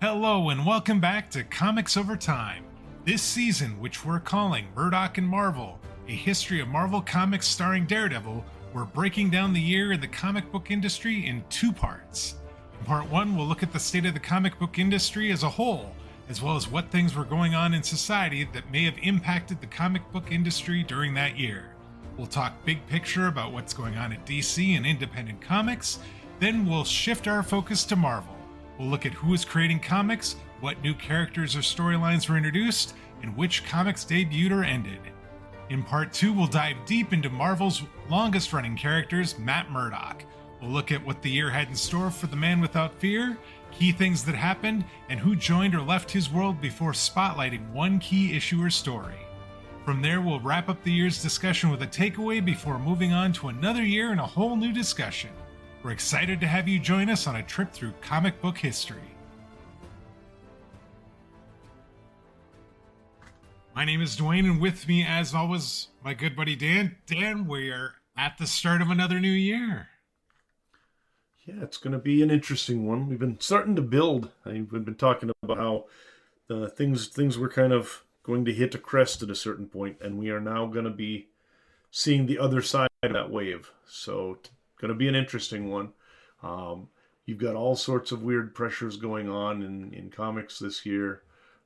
Hello and welcome back to Comics Over Time. This season, which we're calling Murdock and Marvel, a history of Marvel Comics starring Daredevil, we're breaking down the year in the comic book industry in two parts. In part one, we'll look at the state of the comic book industry as a whole, as well as what things were going on in society that may have impacted the comic book industry during that year. We'll talk big picture about what's going on at DC and independent comics, then we'll shift our focus to Marvel. We'll look at who is creating comics, what new characters or storylines were introduced, and which comics debuted or ended. In part 2, we'll dive deep into Marvel's longest-running characters, Matt Murdock. We'll look at what the year had in store for the Man Without Fear, key things that happened, and who joined or left his world before spotlighting one key issue or story. From there, we'll wrap up the year's discussion with a takeaway before moving on to another year and a whole new discussion. We're excited to have you join us on a trip through comic book history. My name is Dwayne, and with me, as always, my good buddy Dan. Dan, we are at the start of another new year. Yeah, it's going to be an interesting one. We've been starting to build. We've been talking about how things were kind of going to hit a crest at a certain point, and we are now going to be seeing the other side of that wave. So going to be an interesting one. You've got all sorts of weird pressures going on in comics this year.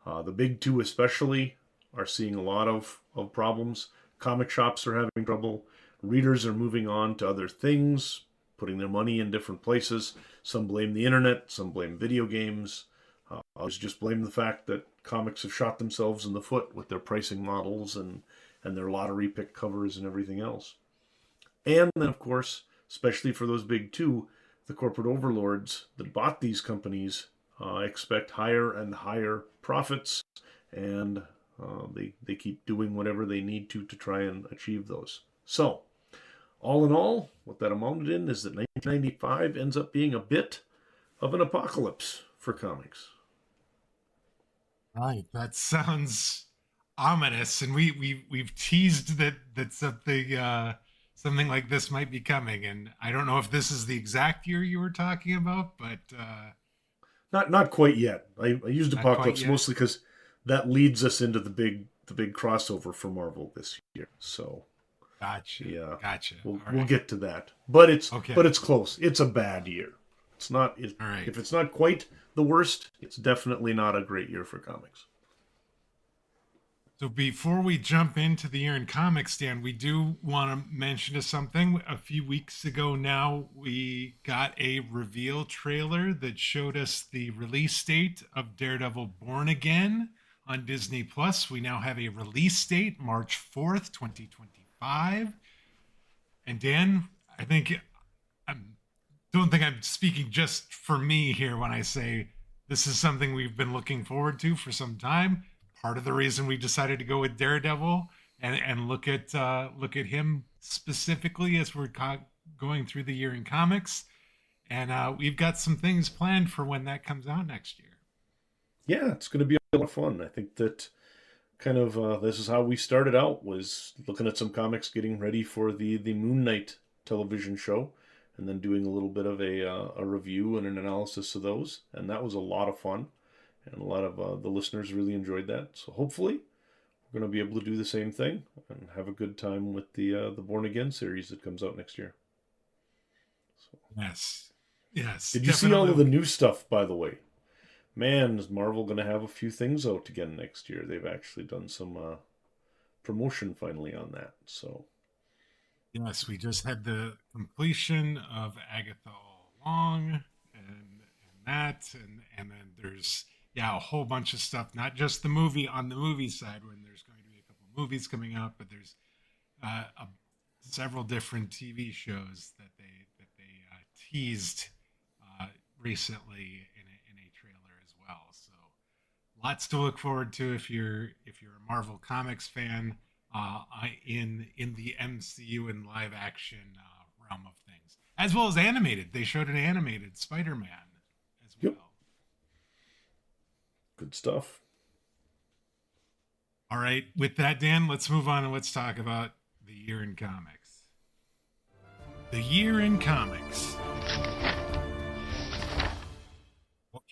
The big two especially are seeing a lot of problems. Comic shops are having trouble. Readers are moving on to other things, putting their money in different places. Some blame the internet, some blame video games. Others just blame the fact that comics have shot themselves in the foot with their pricing models and their lottery pick covers and everything else. And then, of course, especially for those big two, the corporate overlords that bought these companies expect higher and higher profits, and they keep doing whatever they need to try and achieve those. So, all in all, what that amounted in is that 1995 ends up being a bit of an apocalypse for comics. Right, that sounds ominous, and we've teased that something like this might be coming, and I don't know if this is the exact year you were talking about, but not quite yet. I used apocalypse mostly because that leads us into the big crossover for Marvel this year. So, gotcha. We'll get to that, but it's close. It's a bad year. It's not. All right. If it's not quite the worst, it's definitely not a great year for comics. So before we jump into the year in comics, Dan, we do want to mention something. A few weeks ago now, we got a reveal trailer that showed us the release date of Daredevil Born Again on Disney+. We now have a release date, March 4th, 2025. And Dan, I don't think I'm speaking just for me here when I say this is something we've been looking forward to for some time. Part of the reason we decided to go with Daredevil and look at him specifically as we're going through the year in comics, and we've got some things planned for when that comes out next year. Yeah, it's going to be a lot of fun. I think that kind of this is how we started out, was looking at some comics, getting ready for the Moon Knight television show, and then doing a little bit of a review and an analysis of those, and that was a lot of fun. And a lot of the listeners really enjoyed that. So hopefully we're going to be able to do the same thing and have a good time with the Born Again series that comes out next year. So. Yes. Did you see all of the new stuff, by the way? Man, is Marvel going to have a few things out again next year. They've actually done some promotion finally on that. So. Yes, we just had the completion of Agatha All Along and that, and then there's a whole bunch of stuff, not just the movie on the movie side when there's going to be a couple of movies coming out, but there's several different TV shows that they teased recently in a trailer as well. So lots to look forward to if you're a Marvel Comics fan in the MCU and live action realm of things, as well as animated. They showed an animated Spider-Man as well. Yep. Good stuff. All right. With that, Dan, let's move on and let's talk about the year in comics. The year in comics.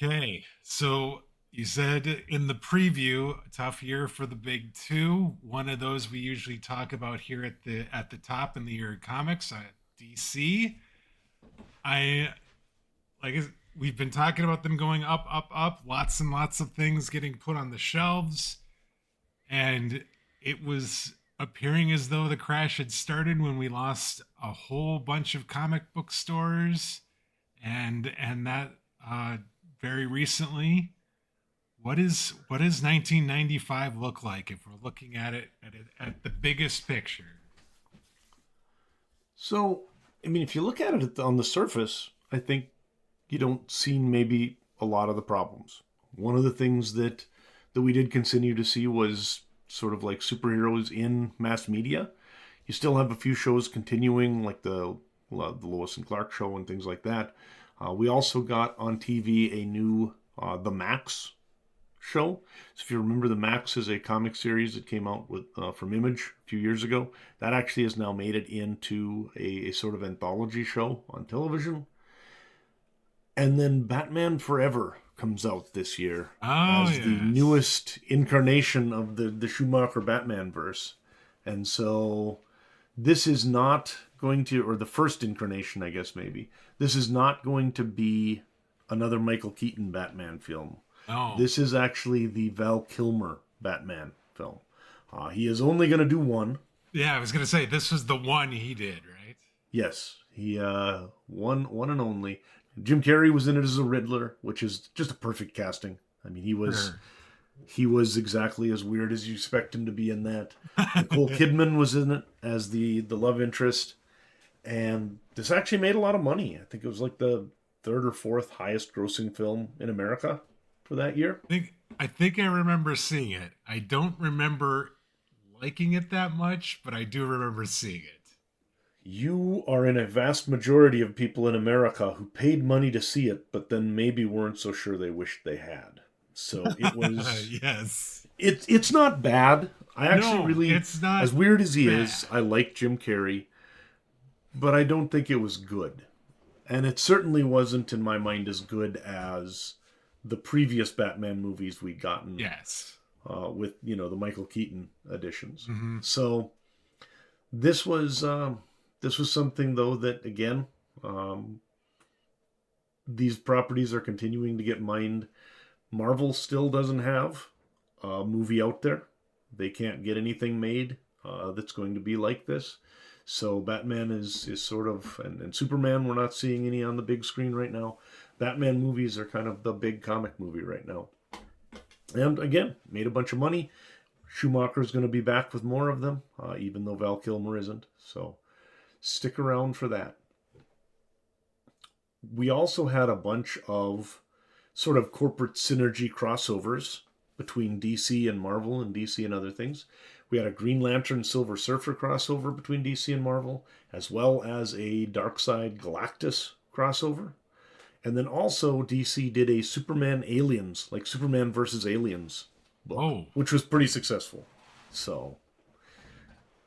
Okay, so you said in the preview, a tough year for the big two. One of those we usually talk about here at the top in the year of comics, DC. I like we've been talking about them going up, up, up. Lots and lots of things getting put on the shelves, and it was appearing as though the crash had started when we lost a whole bunch of comic book stores, and that very recently. What does 1995 look like if we're looking at at the biggest picture? So, I mean, if you look at it on the surface, I think you don't see maybe a lot of the problems. One of the things that we did continue to see was sort of like superheroes in mass media. You still have a few shows continuing, like the Lois and Clark show and things like that. We also got on TV a new The Max show. So if you remember, The Max is a comic series that came out with from Image a few years ago. That actually has now made it into a sort of anthology show on television. And then Batman Forever comes out this year Oh as the yes. newest incarnation of the Schumacher Batman verse. And so this is not going to, or the first incarnation, I guess maybe, this is not going to be another Michael Keaton Batman film. No. This is actually the Val Kilmer Batman film. He is only going to do one. Yeah, I was gonna say this was the one he did, right? Yes, he one and only. Jim Carrey was in it as a Riddler, which is just a perfect casting. I mean, Sure. he was exactly as weird as you expect him to be in that. Nicole Kidman was in it as the love interest, and this actually made a lot of money. I think it was like the third or fourth highest grossing film in America for that year. I think I remember seeing it. I don't remember liking it that much, but I do remember seeing it. You are in a vast majority of people in America who paid money to see it, but then maybe weren't so sure they wished they had. So it was. Yes. It's not bad. I actually No, really, it's not as weird as he bad. is, I like Jim Carrey, but I don't think it was good. And it certainly wasn't in my mind as good as the previous Batman movies we'd gotten Yes. with the Michael Keaton editions. Hmm. So this was this was something though that again um, these properties are continuing to get mined. Marvel still doesn't have a movie out there. They can't get anything made that's going to be like this. So Batman is sort of, and Superman, we're not seeing any on the big screen right now. Batman movies are kind of the big comic movie right now. And again, made a bunch of money. Schumacher's going to be back with more of them, even though Val Kilmer isn't. So stick around for that. We also had a bunch of sort of corporate synergy crossovers between DC and Marvel and DC and other things. We had a Green Lantern Silver Surfer crossover between DC and Marvel, as well as a Darkseid Galactus crossover. And then also DC did a Superman Aliens, like Superman versus Aliens book, Oh, which was pretty successful. So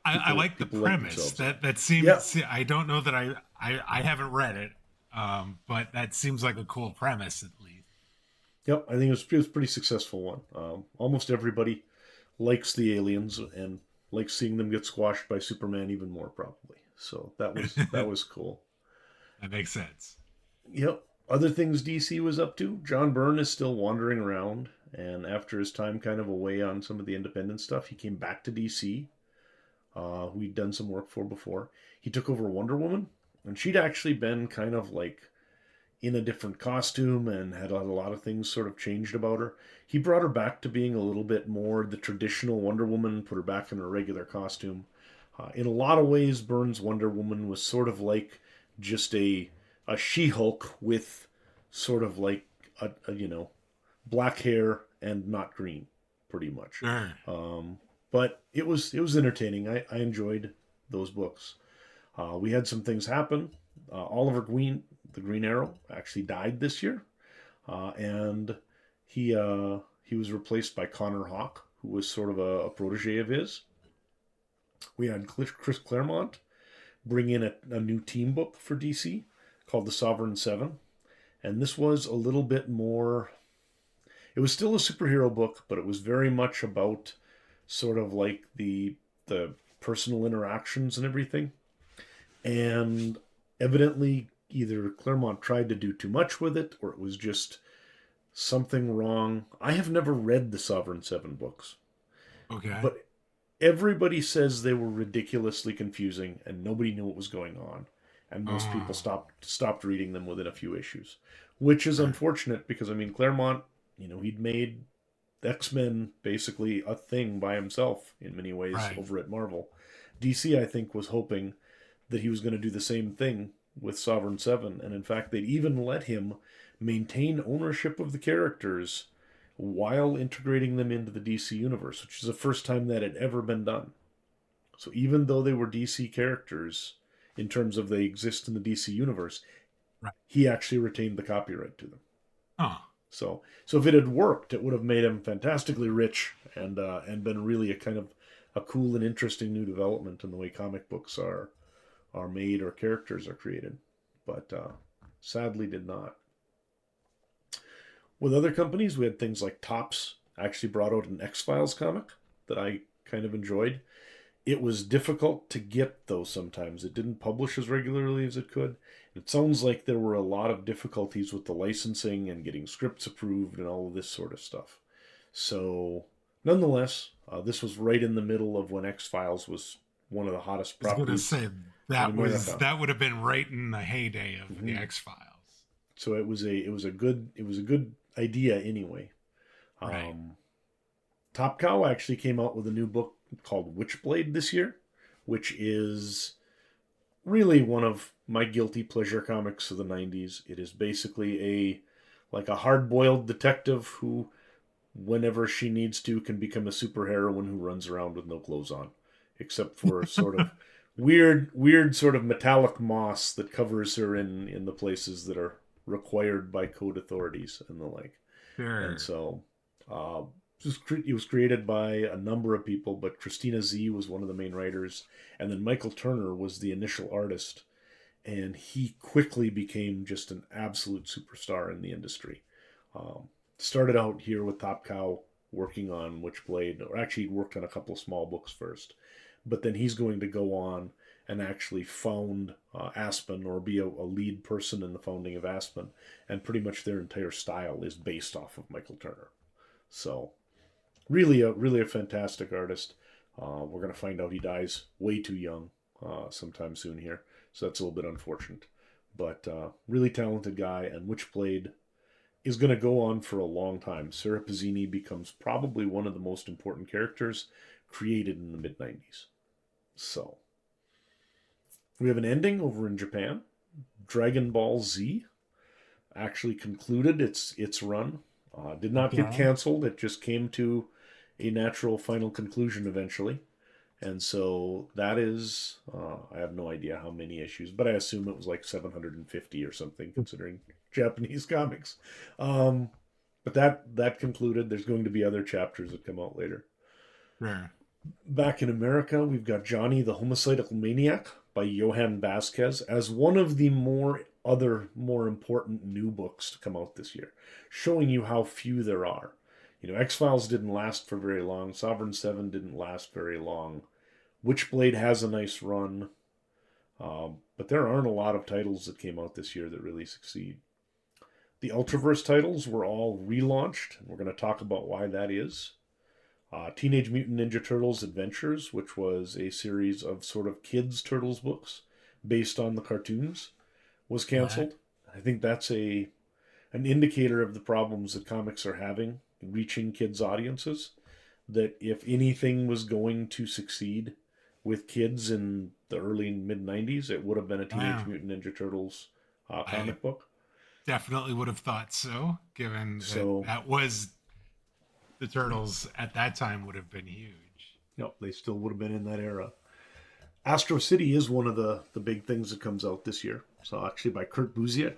I like the people like premise. themselves. That Yeah, seems. I don't know that I haven't read it, but that seems like a cool premise at least. yep. I think it was a pretty successful one. Almost everybody likes the aliens and likes seeing them get squashed by Superman even more probably. So that was cool. That makes sense. Yep. Other things DC was up to. John Byrne is still wandering around, and after his time kind of away on some of the independent stuff, he came back to DC, who he'd done some work for before. He took over Wonder Woman, and she'd actually been kind of like in a different costume and had a lot of things sort of changed about her. He brought her back to being a little bit more the traditional Wonder Woman, put her back in her regular costume. In a lot of ways, Byrne's Wonder Woman was sort of like just a She-Hulk with sort of like a black hair and not green, pretty much. Sure. But it was entertaining. I enjoyed those books. We had some things happen. Oliver Queen, the Green Arrow, actually died this year, and he was replaced by Connor Hawke, who was sort of a protege of his. We had Chris Claremont bring in a new team book for DC called the Sovereign Seven, And this was a little bit more. It was still a superhero book, but it was very much about sort of like the personal interactions and everything. And evidently, either Claremont tried to do too much with it, or it was just something wrong. I have never read the Sovereign Seven books, Okay. but everybody says they were ridiculously confusing and nobody knew what was going on. And most people Oh, stopped reading them within a few issues, which is sure. unfortunate because I mean Claremont, he'd made X-Men basically a thing by himself in many ways Right. over at Marvel. DC, I think, was hoping that he was going to do the same thing with Sovereign Seven, and in fact, they'd even let him maintain ownership of the characters while integrating them into the DC universe, which is the first time that had ever been done. So even though they were DC characters, in terms of they exist in the DC universe, Right. he actually retained the copyright to them. Oh, So if it had worked, it would have made him fantastically rich and been really a kind of a cool and interesting new development in the way comic books are made or characters are created. But sadly, did not. With other companies, we had things like Topps actually brought out an X Files comic that I kind of enjoyed. It was difficult to get though sometimes. It didn't publish as regularly as it could. It sounds like there were a lot of difficulties with the licensing and getting scripts approved and all of this sort of stuff. So, nonetheless, this was right in the middle of when X Files was one of the hottest I was gonna properties say in America. that would have been right in the heyday of the Hmm. X Files. So it was a good idea anyway. Right. Um, Top Cow actually came out with a new book called Witchblade this year, which is really one of my guilty pleasure comics of the 90s. It is basically a hard-boiled detective who whenever she needs to can become a superheroine who runs around with no clothes on, except for sort of weird sort of metallic moss that covers her in the places that are required by code authorities and the like. And Sure. so uh, it was created by a number of people, but Christina Z was one of the main writers, and then Michael Turner was the initial artist, and he quickly became just an absolute superstar in the industry. Started out here with Top Cow working on Witchblade, or actually he worked on a couple of small books first, but then he's going to go on and actually found Aspen or be a lead person in the founding of Aspen, and pretty much their entire style is based off of Michael Turner. So really a fantastic artist. We're going to find out he dies way too young sometime soon here, so that's a little bit unfortunate. But really talented guy, and Witchblade is going to go on for a long time. Sarah Pazzini becomes probably one of the most important characters created in the mid 90s. So we have an ending over in Japan. Dragon Ball Z actually concluded its run. Did not get Okay. canceled. It just came to a natural final conclusion eventually. And so that is, I have no idea how many issues, but I assume it was like 750 or something, considering Japanese comics. Um, but that concluded. There's going to be other chapters that come out later. Sure. Back in America, we've got Johnny the Homicidal Maniac by Johann Vasquez as one of the more important new books to come out this year, showing you how few there are. X Files didn't last for very long. Sovereign Seven didn't last very long. Witchblade has a nice run, but there aren't a lot of titles that came out this year that really succeed. The Ultraverse titles were all relaunched, and we're going to talk about why that is. Teenage Mutant Ninja Turtles Adventures, which was a series of sort of kids' Turtles books based on the cartoons, was Right. canceled. I think that's an indicator of the problems that comics are having reaching kids' audiences. That if anything was going to succeed with kids in the early mid 90s, it would have been a Teenage Wow. Mutant Ninja Turtles I comic book. definitely would have thought so, given that So, that was the Turtles at that time would have been huge. they still would have been in that era. Astro City is one of the big things that comes out this year. So actually by Kurt Busiek,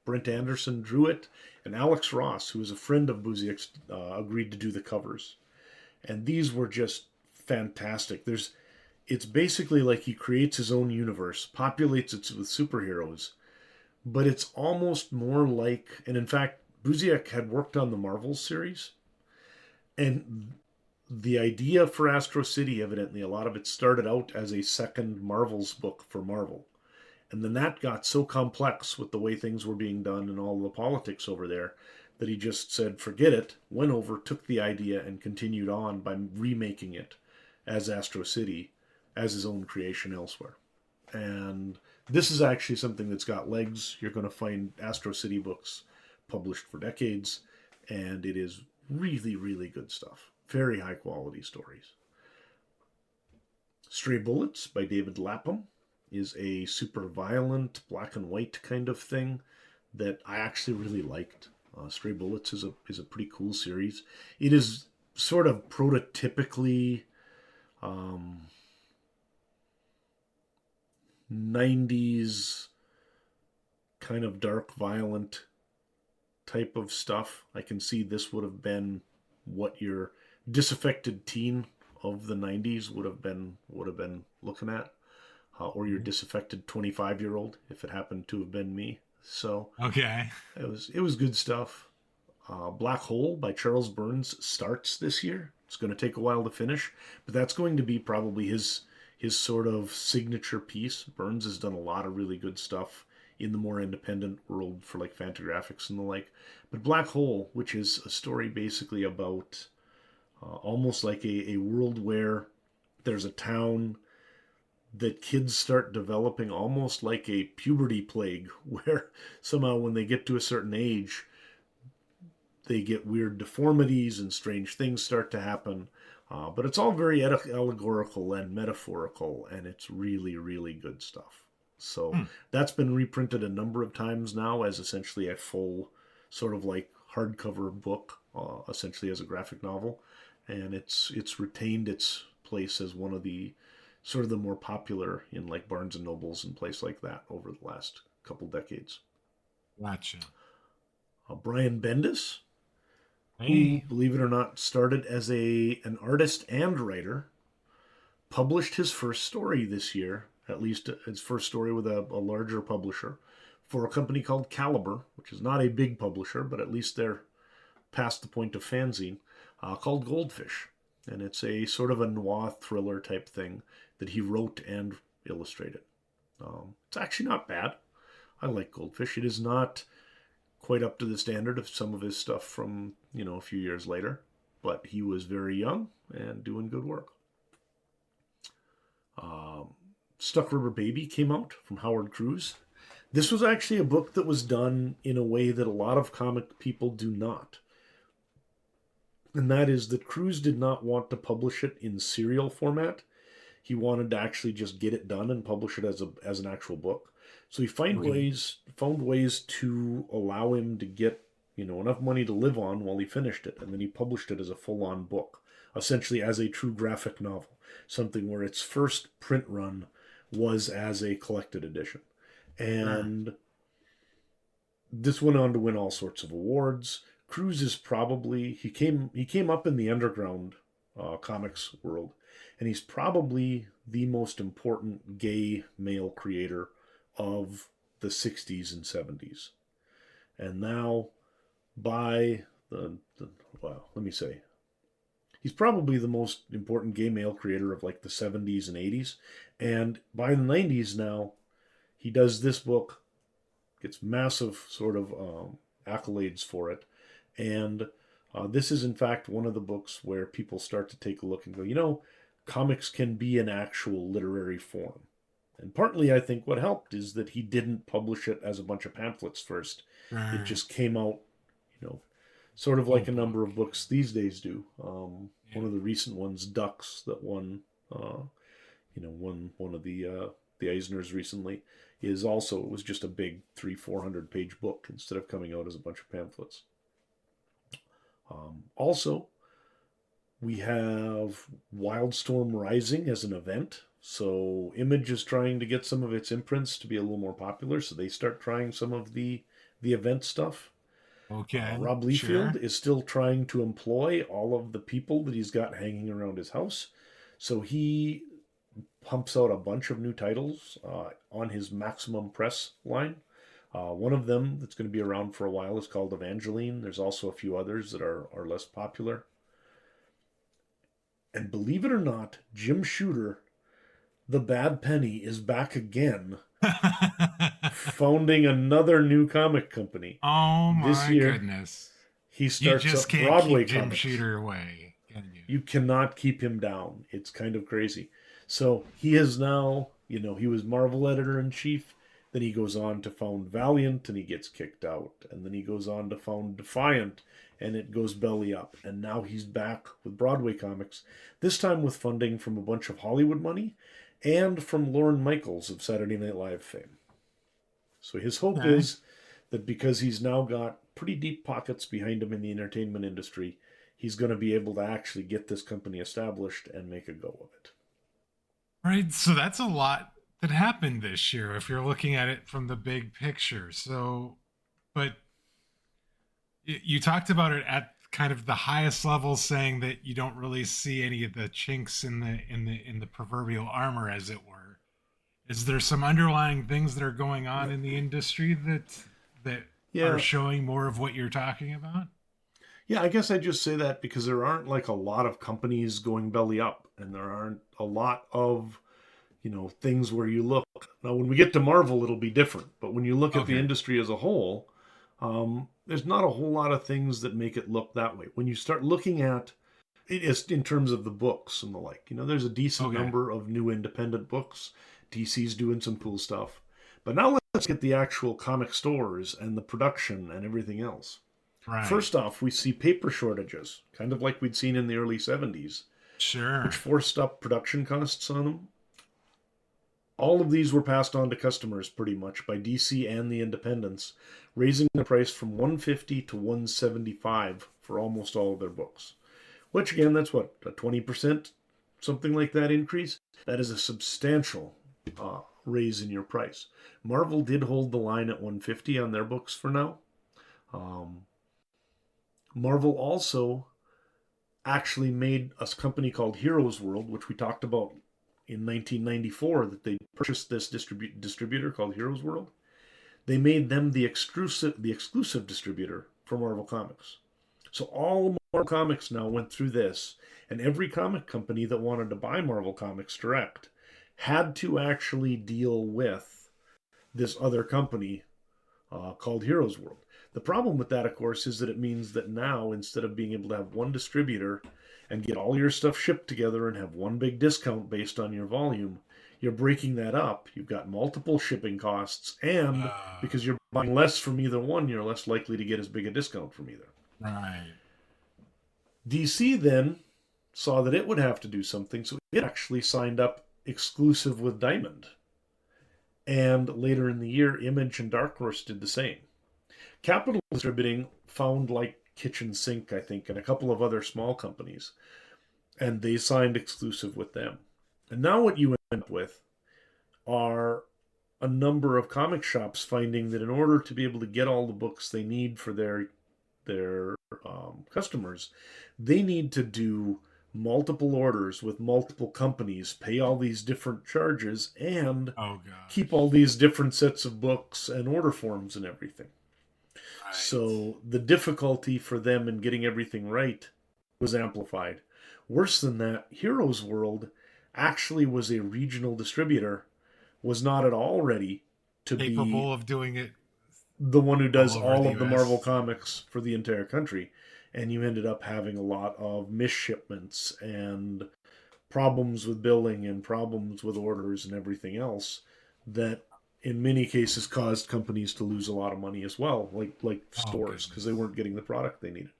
Brent Anderson drew it, and Alex Ross, who is a friend of Busiek's, agreed to do the covers. And these were just fantastic. It's basically like he creates his own universe, populates it with superheroes, but it's almost more like, and in fact, Buziak had worked on the Marvel series, and the idea for Astro City, evidently, a lot of it started out as a second Marvel's book for Marvel. And then that got so complex with the way things were being done and all the politics over there that he just said, forget it, went over, took the idea, and continued on by remaking it as Astro City as his own creation elsewhere. And this is actually something that's got legs. You're going to find Astro City books published for decades, and it is really, really good stuff. Very high quality stories. Stray Bullets by David Lapham is a super violent black and white kind of thing that I actually really liked. Stray Bullets is a pretty cool series. It is sort of prototypically 90s kind of dark, violent type of stuff. I can see this would have been what your disaffected teen of the 90s would have been looking at, or your disaffected 25-year-old if it happened to have been me. So Okay. it was good stuff. Black Hole by Charles Burns starts this year. It's going to take a while to finish, but that's going to be probably his sort of signature piece. Burns has done a lot of really good stuff in the more independent world for like Fantagraphics and the like. But Black Hole, which is a story basically about almost like a world where there's a town that kids start developing almost like a puberty plague, where somehow when they get to a certain age, they get weird deformities and strange things start to happen. But it's all very allegorical and metaphorical, and it's really, really good stuff. So that's been reprinted a number of times now as essentially a full sort of like hardcover book, essentially as a graphic novel. And it's retained its place as one of the sort of the more popular in like Barnes and Nobles and place like that over the last couple decades. Gotcha. Brian Bendis, who, Hey. believe it or not, started as an artist and writer, published his first story this year, at least his first story with a larger publisher, for a company called Caliber, which is not a big publisher, but at least they're past the point of fanzine, called Goldfish. And it's a sort of a noir thriller type thing that he wrote and illustrated. It's actually not bad. I like Goldfish. It is not quite up to the standard of some of his stuff from, a few years later, but he was very young and doing good work. Stuck Rubber Baby came out from Howard Cruz. This was actually a book that was done in a way that a lot of comic people do not. And that is that Cruz did not want to publish it in serial format. He wanted to actually just get it done and publish it as an actual book. So he found ways to allow him to get enough money to live on while he finished it, and then he published it as a full-on book, essentially as a true graphic novel, something where its first print run was as a collected edition. And this went on to win all sorts of awards. Cruz is probably he came up in the underground comics world, and he's probably the most important gay male creator of the 60s and 70s. And now by let me say, he's probably the most important gay male creator of like the 70s and 80s. And by the 90s now, he does this book, gets massive sort of accolades for it. And this is, in fact, one of the books where people start to take a look and go, comics can be an actual literary form. And partly, I think, what helped is that he didn't publish it as a bunch of pamphlets first. It just came out, sort of like a number of books these days do. One of the recent ones, Ducks, that won, won one of the Eisners recently, it was just a big 300-400 page book instead of coming out as a bunch of pamphlets. Also, we have Wildstorm Rising as an event. So Image is trying to get some of its imprints to be a little more popular, so they start trying some of the event stuff. Okay. Rob Liefeld is still trying to employ all of the people that he's got hanging around his house. So he pumps out a bunch of new titles on his Maximum Press line. One of them that's going to be around for a while is called Evangeline. There's also a few others that are less popular. And believe it or not, Jim Shooter, the Bad Penny, is back again, founding another new comic company. Oh This my year, goodness. he You starts just up can't Broadway keep Jim Comics. Shooter away, can you? You cannot keep him down. It's kind of crazy. So he is now, he was Marvel editor in chief. Then he goes on to found Valiant and he gets kicked out. And then he goes on to found Defiant and it goes belly up. And now he's back with Broadway Comics, this time with funding from a bunch of Hollywood money and from Lorne Michaels of Saturday Night Live fame. So his hope Okay. is that because he's now got pretty deep pockets behind him in the entertainment industry, he's going to be able to actually get this company established and make a go of it. Right. So that's a lot that happened this year if you're looking at it from the big picture. So, but you talked about it at kind of the highest level, saying that you don't really see any of the chinks in the proverbial armor, as it were. Is there some underlying things that are going on in the industry that are Yeah, showing more of what you're talking about? yeah, I guess I just say that because there aren't like a lot of companies going belly up, and there aren't a lot of things where you look. Now, when we get to Marvel, it'll be different. But when you look at the Okay. industry as a whole, there's not a whole lot of things that make it look that way. When you start looking at it is in terms of the books and the like, there's a decent Okay. number of new independent books. DC's doing some cool stuff. But now let's get the actual comic stores and the production and everything else. Right. First off, we see paper shortages, kind of like we'd seen in the early 70s, which Sure. forced up production costs on them. All of these were passed on to customers pretty much by DC and the independents, raising the price from 150 to 175 for almost all of their books. Which again, that's what, a 20%, something like that increase? That is a substantial raise in your price. Marvel did hold the line at 150 on their books for now. Um, Marvel also actually made a company called Heroes World, which we talked about in 1994, that they purchased this distributor called Heroes World. They made them the exclusive distributor for Marvel Comics. So all Marvel Comics now went through this, and every comic company that wanted to buy Marvel Comics direct had to actually deal with this other company called Heroes World. The problem with that, of course, is that it means that now, instead of being able to have one distributor and get all your stuff shipped together and have one big discount based on your volume, you're breaking that up. You've got multiple shipping costs, and Uh, because you're buying less from either one, you're less likely to get as big a discount from either. right. DC then saw that it would have to do something, so it actually signed up exclusive with Diamond. And later in the year, Image and Dark Horse did the same. Capital Distributing found like Kitchen Sink, I think, and a couple of other small companies, and they signed exclusive with them. And now what you end up with are a number of comic shops finding that in order to be able to get all the books they need for their customers, they need to do multiple orders with multiple companies, pay all these different charges, and Oh keep gosh. all these different sets of books and order forms and everything. Right. So the difficulty for them in getting everything right was amplified. Worse than that, Heroes World actually was a regional distributor, was not at all ready to be Capable of doing it the one who all does over all the of the Marvel US. comics for the entire country. And you ended up having a lot of misshipments and problems with billing and problems with orders and everything else that in many cases caused companies to lose a lot of money as well, like Oh stores, because they goodness. weren't getting the product they needed.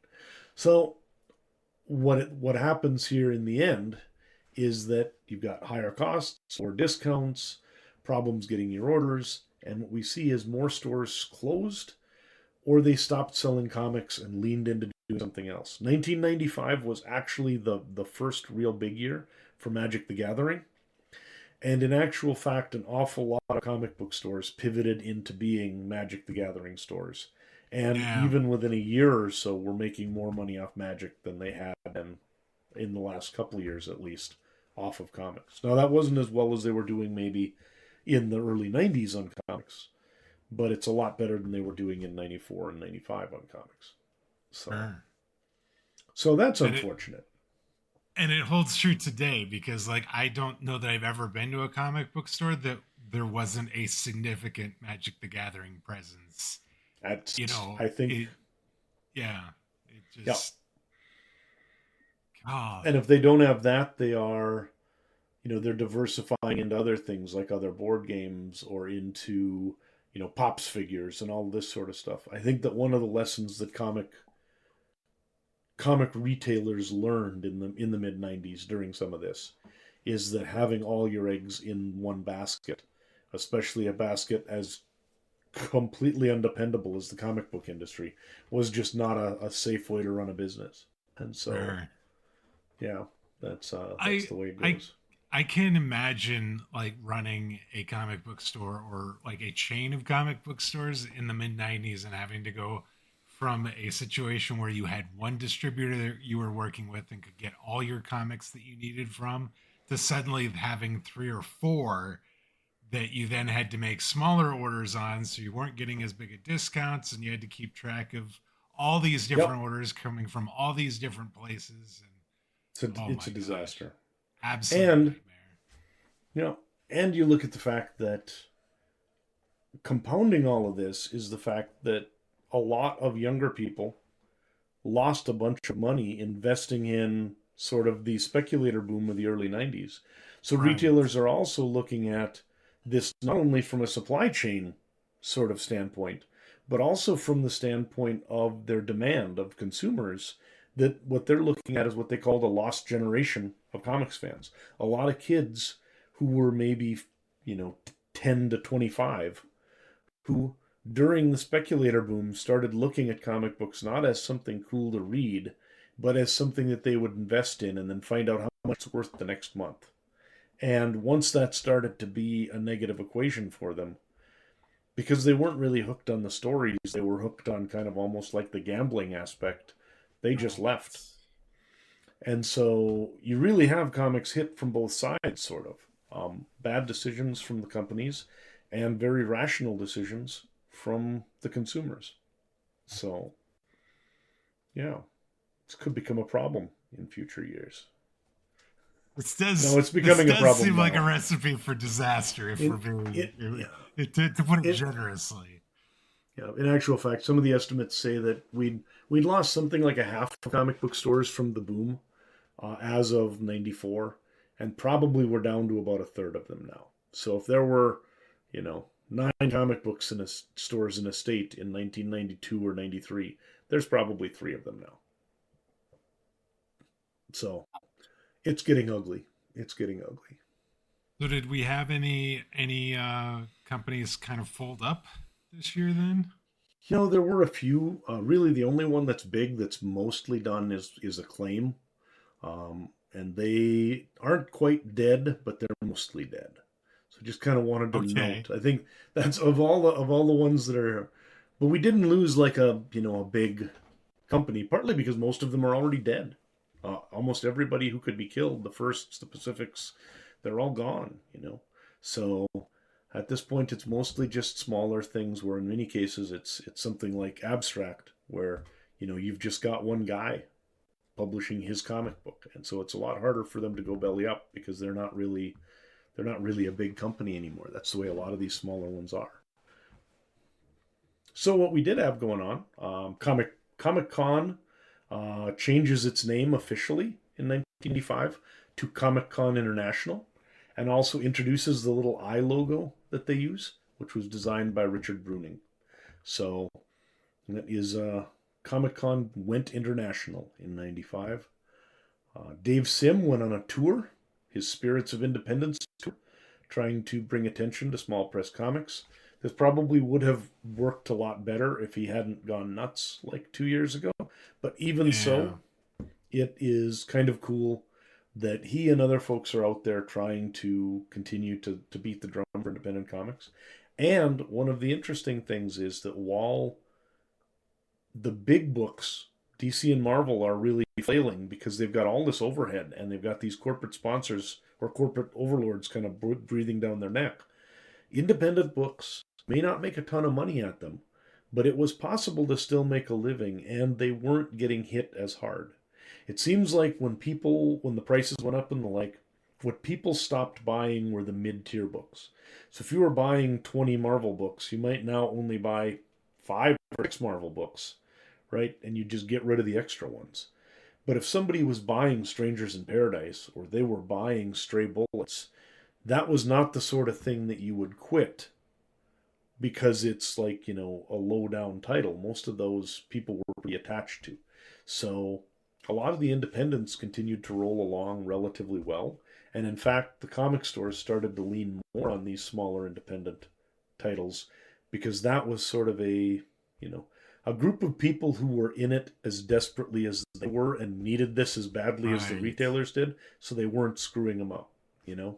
So what happens here in the end is that you've got higher costs or discounts, problems getting your orders, and what we see is more stores closed or they stopped selling comics and leaned into doing something else. 1995 was actually the first real big year for Magic the Gathering. And in actual fact, an awful lot of comic book stores pivoted into being Magic the Gathering stores. And Yeah. even within a year or so, we're making more money off Magic than they had in the last couple of years, at least, off of comics. Now, that wasn't as well as they were doing maybe in the early 90s on comics, but it's a lot better than they were doing in 94 and 95 on comics. So, Sure. so that's And it unfortunate. and it holds true today because like I don't know that I've ever been to a comic book store that there wasn't a significant Magic the Gathering presence. You That's, know, I think, it yeah, it yeah. just God. And if they don't have that, they are, they're diversifying into other things like other board games or into, Pops figures and all this sort of stuff. I think that one of the lessons that comic retailers learned in the mid 90s during some of this is that having all your eggs in one basket, especially a basket as completely undependable as the comic book industry, was just not a safe way to run a business. And so, Sure. yeah, that's I the way it I goes. I can't imagine like running a comic book store or like a chain of comic book stores in the mid 90s and having to go from a situation where you had one distributor that you were working with and could get all your comics that you needed from to suddenly having three or four that you then had to make smaller orders on so you weren't getting as big a discounts and you had to keep track of all these Yep, different orders coming from all these different places and oh it's my a gosh, disaster. absolute And nightmare. you know, and you look at the fact that compounding all of this is the fact that a lot of younger people lost a bunch of money investing in sort of the speculator boom of the early 90s. So Right. retailers are also looking at this not only from a supply chain sort of standpoint, but also from the standpoint of their demand of consumers. That what they're looking at is what they call the lost generation of comics fans. A lot of kids who were maybe, 10 to 25 who, during the speculator boom, started looking at comic books not as something cool to read, but as something that they would invest in and then find out how much it's worth the next month. And once that started to be a negative equation for them, because they weren't really hooked on the stories, they were hooked on kind of almost like the gambling aspect, they just left. Right. And so you really have comics hit from both sides, sort of. Bad decisions from the companies and very rational decisions from the consumers. So, yeah, this could become a problem in future years. No, it's This becoming a does problem seem like a now. recipe for disaster if we're In being it, yeah, to put it it, generously. yeah. In actual fact, some of the estimates say that we'd lost something like a half of comic book stores from the boom as of '94, and probably we're down to about a third of them now. So if there were, 9 comic books in stores in a state in 1992 or '93, there's probably 3 of them now. So it's getting ugly. It's getting ugly. So did we have any companies kind of fold up this year then? There were a few. Really, the only one that's big that's mostly done is Acclaim, and they aren't quite dead, but they're mostly dead. So just kind of wanted to Okay. note. I think that's of all the ones that are, but we didn't lose like a big company, partly because most of them are already dead. Almost everybody who could be killed, the Firsts, the Pacifics, they're all gone. So at this point, it's mostly just smaller things. Where in many cases, it's something like Abstract, where you've just got one guy publishing his comic book, and so it's a lot harder for them to go belly up because they're not really a big company anymore. That's the way a lot of these smaller ones are. So what we did have going on, Comic Con changes its name officially in 1985 to Comic Con International, and also introduces the little eye logo that they use, which was designed by Richard Bruning. So that is Comic Con went international in '95. Dave Sim went on a tour, his Spirits of Independence tour, trying to bring attention to small press comics. This probably would have worked a lot better if he hadn't gone nuts like 2 years ago. But even Yeah. so, it is kind of cool that he and other folks are out there trying to continue to beat the drum for independent comics. And one of the interesting things is that while the big books, DC and Marvel, are really flailing because they've got all this overhead and they've got these corporate sponsors or corporate overlords kind of breathing down their neck. Independent books may not make a ton of money at them, but it was possible to still make a living, and they weren't getting hit as hard. It seems like when the prices went up and the like, what people stopped buying were the mid-tier books. So if you were buying 20 Marvel books, you might now only buy 5 or 6 Marvel books, right? And you just get rid of the extra ones. But if somebody was buying Strangers in Paradise or they were buying Stray Bullets, that was not the sort of thing that you would quit because it's like, a low down title. Most of those people were pretty attached to. So a lot of the independents continued to roll along relatively well. And in fact, the comic stores started to lean more on these smaller independent titles because that was sort of a group of people who were in it as desperately as they were and needed this as badly as the Right. retailers did, so they weren't screwing them up. Yeah,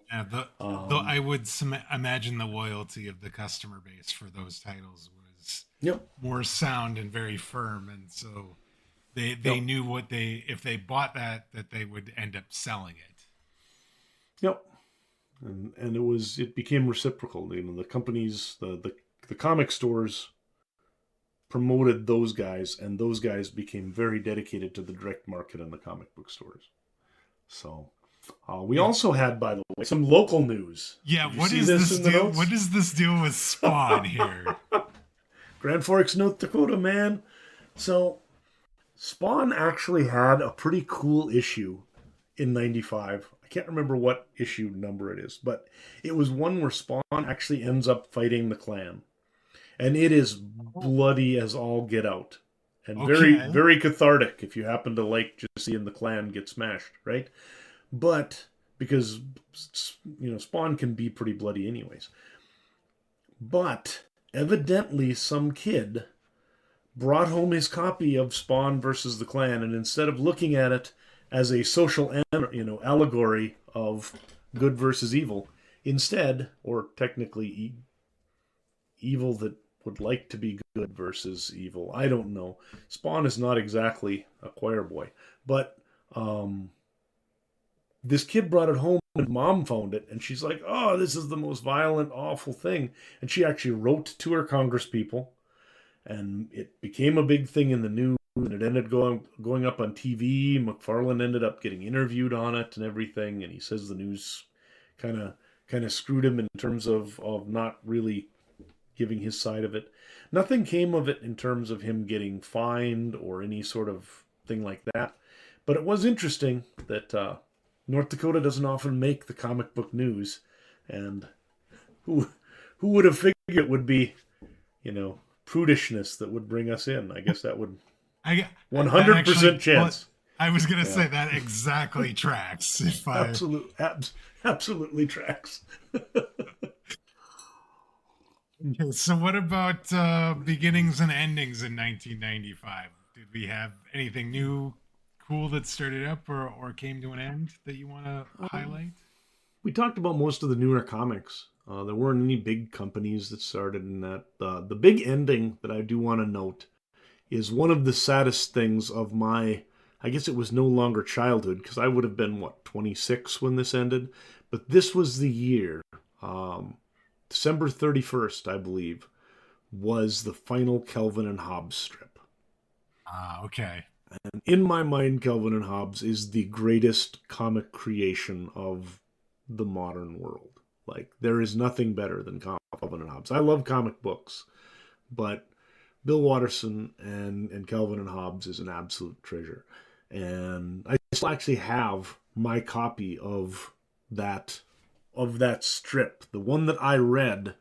though I would imagine the loyalty of the customer base for those titles was Yep. more sound and very firm, and so they Yep. knew if they bought that they would end up selling it. Yep. And it became reciprocal. The companies, the comic stores promoted those guys, and those guys became very dedicated to the direct market and the comic book stores. So we also had, by the way, some local news. Yeah, Did you what see is this in the deal? notes? What is this deal with Spawn here? Grand Forks, North Dakota, man. So Spawn actually had a pretty cool issue in '95. I can't remember what issue number it is, but it was one where Spawn actually ends up fighting the Klan. And it is bloody as all get out. And very, Okay. very cathartic if you happen to like just seeing the Klan get smashed, right? But because Spawn can be pretty bloody anyways. But evidently some kid brought home his copy of Spawn versus the Klan, and instead of looking at it as a social allegory of good versus evil, instead, or technically evil that would like to be good versus evil, I don't know. Spawn is not exactly a choir boy, but this kid brought it home and mom found it, and she's like, "Oh, this is the most violent, awful thing." And she actually wrote to her congresspeople, and it became a big thing in the news, and it ended going up on TV. McFarlane ended up getting interviewed on it and everything, and he says the news kind of screwed him in terms of not really giving his side of it. Nothing came of it in terms of him getting fined or any sort of thing like that. But it was interesting that North Dakota doesn't often make the comic book news, and who would have figured it would be, prudishness that would bring us in? I guess that would I 100% chance. I was gonna say Yeah. that exactly tracks. If I Absolutely tracks. Okay, so what about beginnings and endings in 1995? Did we have anything new, cool that started up or came to an end that you want to highlight? We talked about most of the newer comics. There weren't any big companies that started in that. The big ending that I do want to note is one of the saddest things of my, I guess it was no longer childhood, because I would have been, 26 when this ended. But this was the year, December 31st, I believe, was the final Kelvin and Hobbes strip. Ah, okay. And in my mind, Kelvin and Hobbes is the greatest comic creation of the modern world. Like, there is nothing better than Kelvin and Hobbes. I love comic books, but Bill Watterson and Kelvin and Hobbes is an absolute treasure. And I still actually have my copy of that strip, the one that I read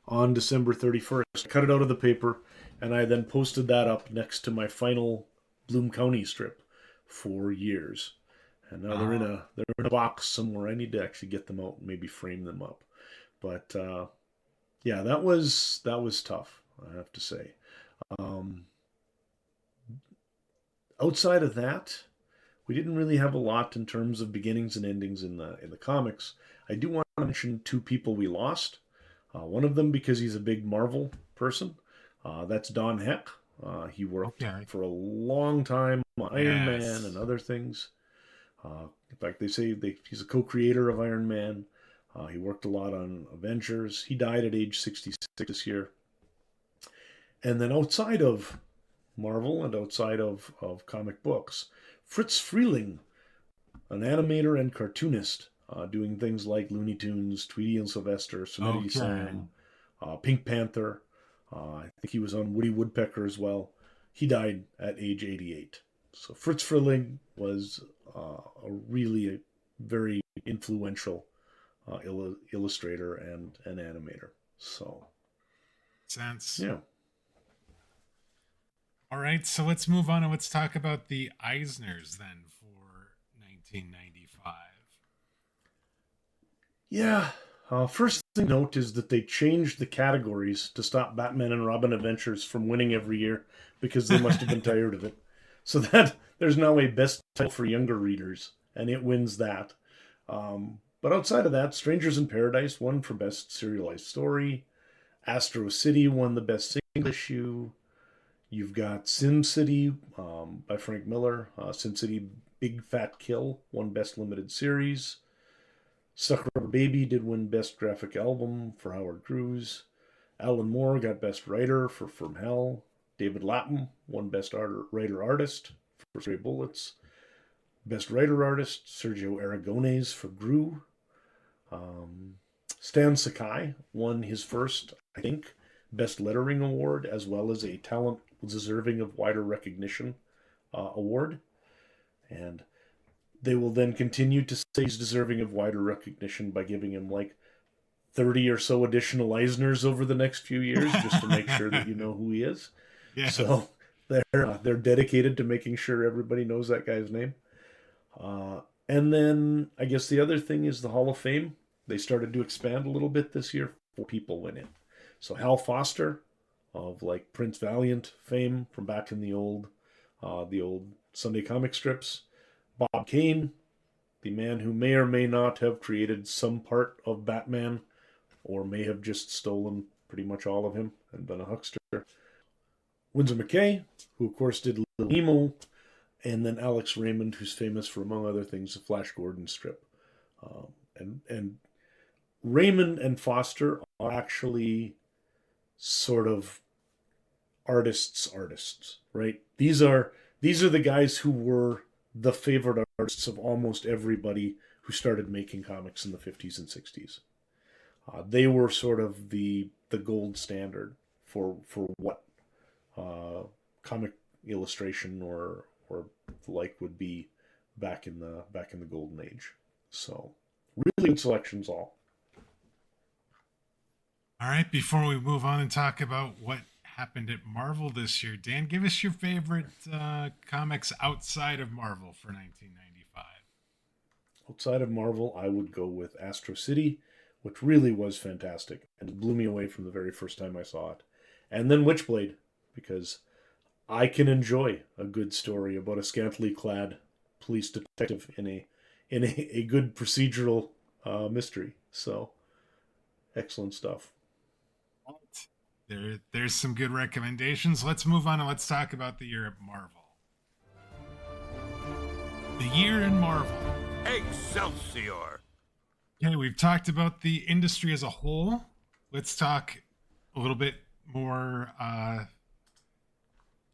on December 31st. I cut it out of the paper, and I then posted that up next to my final Bloom County strip for years. And now they're in a box somewhere. I need to actually get them out and maybe frame them up. But yeah, that was tough, I have to say. Outside of that, we didn't really have a lot in terms of beginnings and endings in the comics. I do want to mention 2 people we lost. One of them because he's a big Marvel person. That's Don Heck. He worked for a long time on Iron Man and other things. In fact, they say he's a co-creator of Iron Man. He worked a lot on Avengers. He died at age 66 this year. And then outside of Marvel and outside of comic books, Fritz Freleng, an animator and cartoonist, doing things like Looney Tunes, Tweety and Sylvester, Serenity Okay. Sam, Pink Panther. I think he was on Woody Woodpecker as well. He died at age 88. So Fritz Freleng was a really very influential illustrator and an animator. So Sense. yeah, All right, so let's move on and let's talk about the Eisners then for 1995. yeah. First thing to note is that they changed the categories to stop Batman and Robin Adventures from winning every year because they must have been tired of it. So that there's now a best title for younger readers, and it wins that. But outside of that, Strangers in Paradise won for best serialized story. Astro City won the best single issue. You've got Sim City by Frank Miller. Sim City Big Fat Kill won best limited series. Sucker Rubber Baby did win Best Graphic Album for Howard Cruz. Alan Moore got Best Writer for From Hell. David Lapham won Best Writer Artist for Stray Bullets. Best Writer Artist, Sergio Aragones for Gru. Stan Sakai won his first, I think, Best Lettering Award, as well as a Talent Deserving of Wider Recognition award. And they will then continue to say he's deserving of wider recognition by giving him like 30 or so additional Eisners over the next few years just to make sure that you know who he is. Yes. So they're dedicated to making sure everybody knows that guy's name. And then I guess the other thing is the Hall of Fame. They started to expand a little bit this year. 4 people went in. So Hal Foster of like Prince Valiant fame from back in the old Sunday comic strips. Bob Kane, the man who may or may not have created some part of Batman, or may have just stolen pretty much all of him and been a huckster. Winsor McKay, who of course did Little Nemo, and then Alex Raymond, who's famous for, among other things, the Flash Gordon strip. And Raymond and Foster are actually sort of artists, right? These are the guys who were the favorite artists of almost everybody who started making comics in the 50s and 60s. They were sort of the gold standard for what comic illustration or like would be back in the golden age. So really good selections all. All right, before we move on and talk about what happened at Marvel this year, Dan, give us your favorite comics outside of Marvel for 1995. Outside of Marvel, I would go with Astro City, which really was fantastic and blew me away from the very first time I saw it. And then Witchblade, because I can enjoy a good story about a scantily clad police detective in a good procedural mystery. So excellent stuff. There's some good recommendations. Let's move on and let's talk about the year at Marvel. The year in Marvel. Excelsior! Okay, we've talked about the industry as a whole. Let's talk a little bit more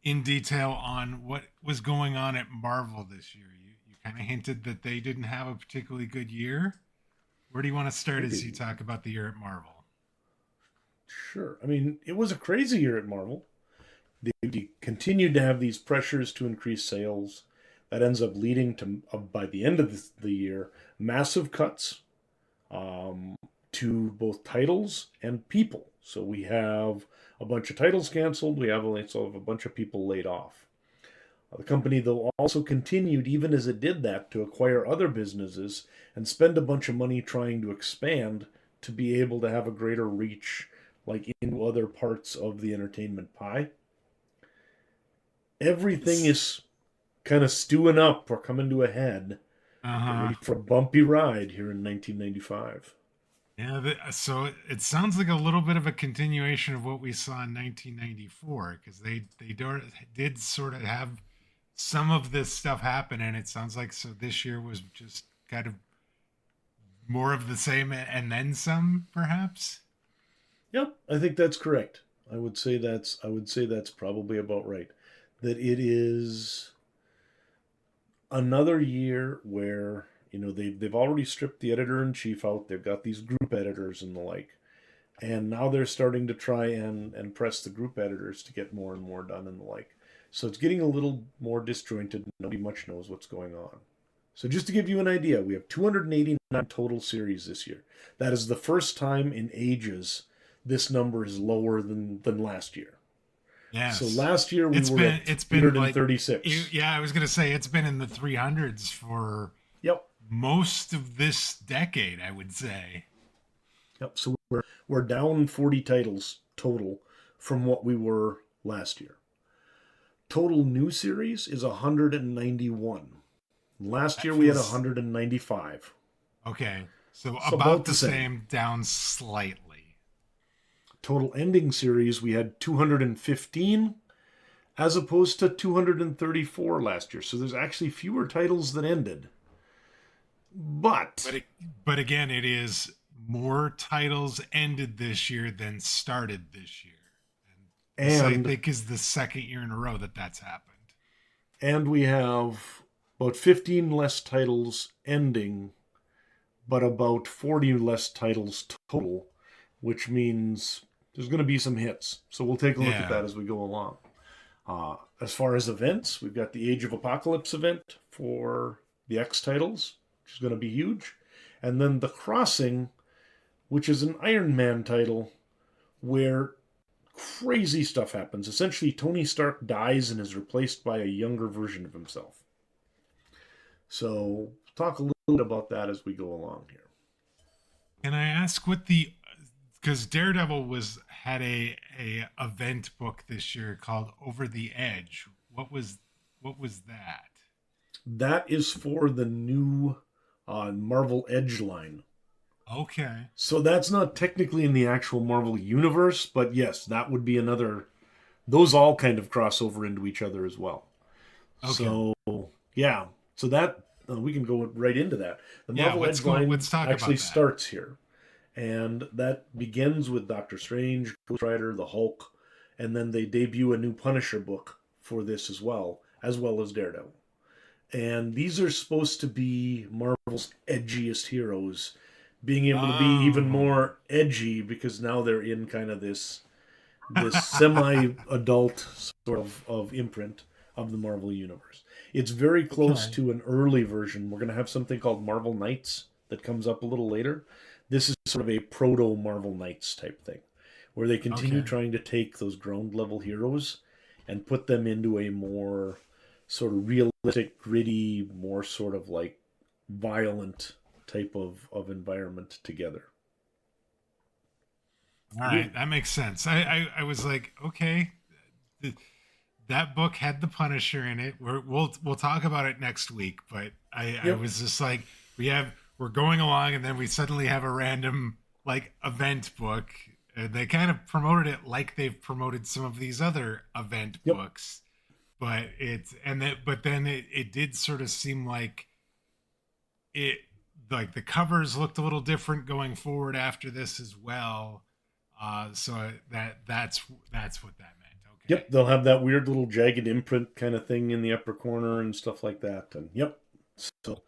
in detail on what was going on at Marvel this year. You kind of hinted that they didn't have a particularly good year. Where do you want to start as you talk about the year at Marvel? Sure. I mean, it was a crazy year at Marvel. They continued to have these pressures to increase sales. That ends up leading to, by the end of the year, massive cuts to both titles and people. So we have a bunch of titles canceled. We have a bunch of people laid off. The company, though, also continued, even as it did that, to acquire other businesses and spend a bunch of money trying to expand to be able to have a greater reach, like into other parts of the entertainment pie. Everything is kind of stewing up or coming to a head. Ready for a bumpy ride here in 1995. Yeah, so it sounds like a little bit of a continuation of what we saw in 1994, because they did sort of have some of this stuff happen, and it sounds like so this year was just kind of more of the same and then some, perhaps. Yep, I think that's correct. I would say that's probably about right. That it is another year where they've already stripped the editor in chief out. They've got these group editors and the like, and now they're starting to try and press the group editors to get more and more done and the like. So it's getting a little more disjointed. Nobody much knows what's going on. So just to give you an idea, we have 289 total series this year. That is the first time in ages this number is lower than last year. Yes. So last year we were at it's been like 336. yeah, I was gonna say it's been in the 300s for Yep. most of this decade, I would say. Yep. So we're down 40 titles total from what we were last year. Total new series is 191. Last year we had 195. Okay. So about the same, down slightly. Total ending series we had 215 as opposed to 234 last year. So there's actually fewer titles that ended. But again, it is more titles ended this year than started this year. And this, I think, is the second year in a row that that's happened. And we have about 15 less titles ending, but about 40 less titles total, which means there's going to be some hits. So we'll take a look at that as we go along. As far as events, we've got the Age of Apocalypse event for the X titles, which is going to be huge. And then The Crossing, which is an Iron Man title where crazy stuff happens. Essentially, Tony Stark dies and is replaced by a younger version of himself. So talk a little bit about that as we go along here. Can I ask what because Daredevil had a event book this year called Over the Edge. What was that? That is for the new Marvel Edge line. Okay. So that's not technically in the actual Marvel universe, but yes, that would be another. Those all kind of cross over into each other as well. Okay. So yeah, so that we can go right into that. The Marvel Edge line actually starts here. And that begins with Doctor Strange, Ghost Rider, the Hulk, and then they debut a new Punisher book for this as well as Daredevil. And these are supposed to be Marvel's edgiest heroes, being able to be even more edgy because now they're in kind of this semi-adult sort of imprint of the Marvel Universe. It's very close to an early version. We're going to have something called Marvel Knights that comes up a little later. This is sort of a proto-Marvel Knights type thing, where they continue trying to take those ground-level heroes and put them into a more sort of realistic, gritty, more sort of like violent type of environment together. All right, that makes sense. I was like, okay, that book had the Punisher in it. We'll talk about it next week, but I was just like, we're going along, and then we suddenly have a random like event book. And they kind of promoted it like they've promoted some of these other event books, but then it did sort of seem like it, like the covers looked a little different going forward after this as well. So that's what that meant. Okay. Yep, they'll have that weird little jagged imprint kind of thing in the upper corner and stuff like that. And so.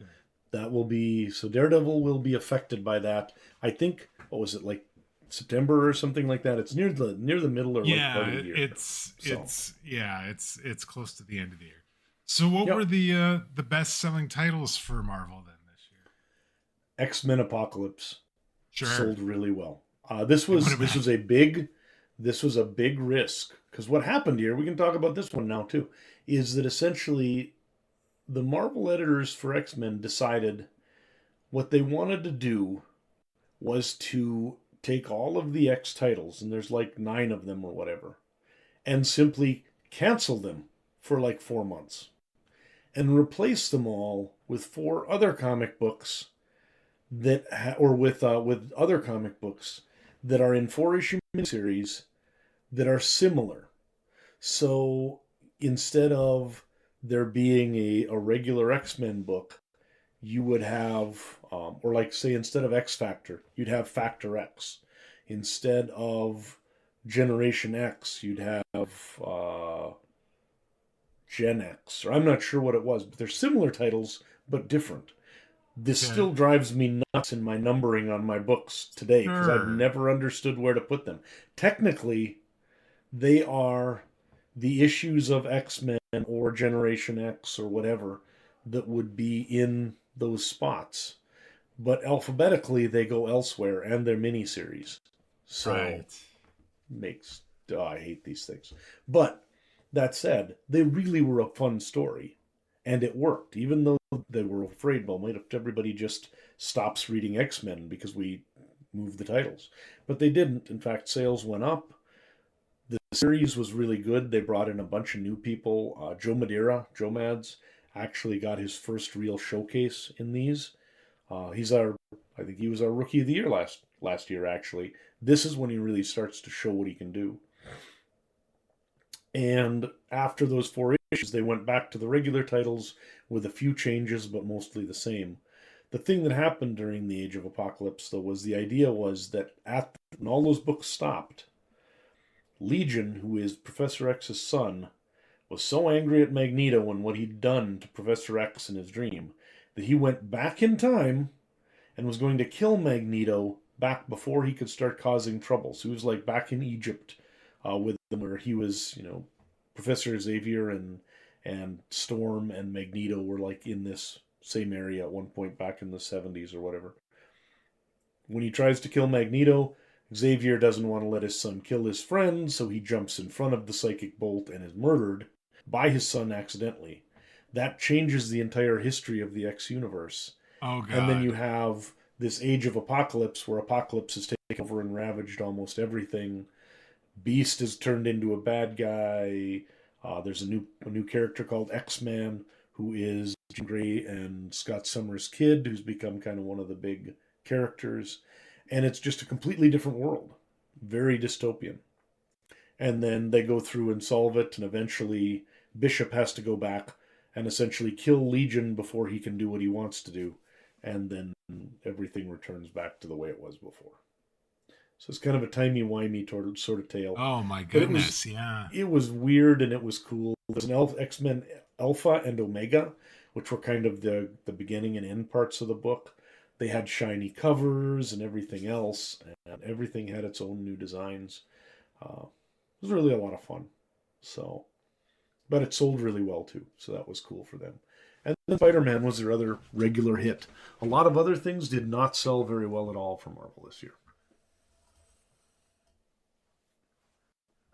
That will be so. Daredevil will be affected by that. I think. What was it, like September or something like that? It's near the middle or like part of the year. It's close to the end of the year. So what were the best selling titles for Marvel then this year? X-Men Apocalypse sold really well. This was a big risk because what happened here, we can talk about this one now too, is that essentially the Marvel editors for X-Men decided what they wanted to do was to take all of the X titles, and there's like 9 of them or whatever, and simply cancel them for like 4 months and replace them all with 4 other comic books with other comic books that are in 4-issue miniseries that are similar. So instead of there being a regular X-Men book you would have, or like say instead of X Factor, you'd have Factor X. Instead of Generation X, you'd have Gen X. Or I'm not sure what it was, but they're similar titles, but different. This Okay. still drives me nuts in my numbering on my books today because I've Sure. never understood where to put them. Technically, they are the issues of X-Men or Generation X or whatever that would be in those spots. But alphabetically, they go elsewhere and they're miniseries. So, Right. makes. Oh, I hate these things. But that said, they really were a fun story. And it worked, even though they were afraid, well, might if everybody just stops reading X-Men because we moved the titles. But they didn't. In fact, sales went up. The series was really good. They brought in a bunch of new people. Joe Madeira, Joe Mads, actually got his first real showcase in these. I think he was our rookie of the year last year. Actually, this is when he really starts to show what he can do. And after those 4 issues, they went back to the regular titles with a few changes, but mostly the same. The thing that happened during the Age of Apocalypse, though, was the idea was that when all those books stopped, Legion, who is Professor X's son, was so angry at Magneto and what he'd done to Professor X in his dream that he went back in time and was going to kill Magneto back before he could start causing trouble. So he was like back in Egypt with them, where he was, Professor Xavier and Storm and Magneto were like in this same area at one point back in the 70s or whatever. When he tries to kill Magneto, Xavier doesn't want to let his son kill his friend, so he jumps in front of the psychic bolt and is murdered by his son accidentally. That changes the entire history of the X universe. Oh And then you God. have this Age of Apocalypse where Apocalypse has taken over and ravaged almost everything. Beast is turned into a bad guy. There's a new character called X-Man who is Jean Grey and Scott Summers' kid, who's become kind of one of the big characters. And it's just a completely different world. Very dystopian. And then they go through and solve it, and eventually Bishop has to go back and essentially kill Legion before he can do what he wants to do. And then everything returns back to the way it was before. So it's kind of a timey-wimey sort of tale. Oh my But goodness. Yeah. it was weird and it was cool. There's an X-Men Alpha and Omega, which were kind of the beginning and end parts of the book. They had shiny covers and everything else, and everything had its own new designs. It was really a lot of fun. So, but it sold really well too, so that was cool for them. And then Spider-Man was their other regular hit. A lot of other things did not sell very well at all for Marvel this year.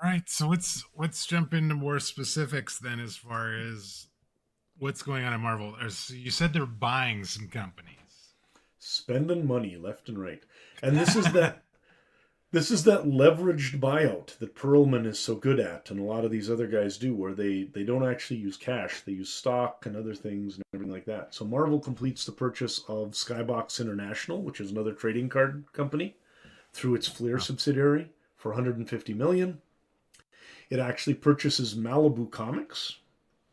All right. So let's jump into more specifics then, as far as what's going on at Marvel. So you said they're buying some companies. Spending money left and right. And this is that leveraged buyout that Perlman is so good at, and a lot of these other guys do, where they don't actually use cash. They use stock and other things and everything like that. So Marvel completes the purchase of Skybox International, which is another trading card company, through its Fleer subsidiary for $150 million. It actually purchases Malibu Comics,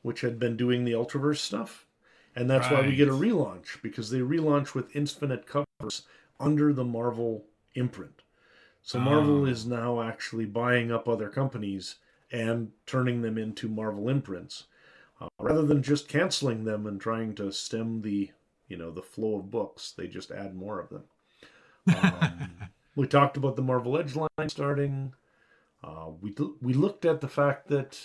which had been doing the Ultraverse stuff. And that's why we get a Right. relaunch, because they relaunch with Infinite covers under the Marvel imprint. So Marvel Oh. is now actually buying up other companies and turning them into Marvel imprints, rather than just canceling them and trying to stem the flow of books. They just add more of them. We talked about the Marvel Edge line starting. We looked at the fact that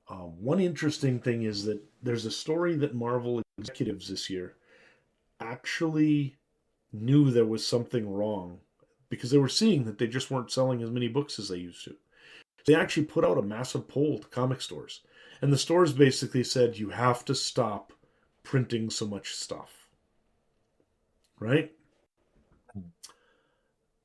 one interesting thing is that there's a story that Marvel executives this year actually knew there was something wrong because they were seeing that they just weren't selling as many books as they used to. They actually put out a massive poll to comic stores, and the stores basically said, you have to stop printing so much stuff, right?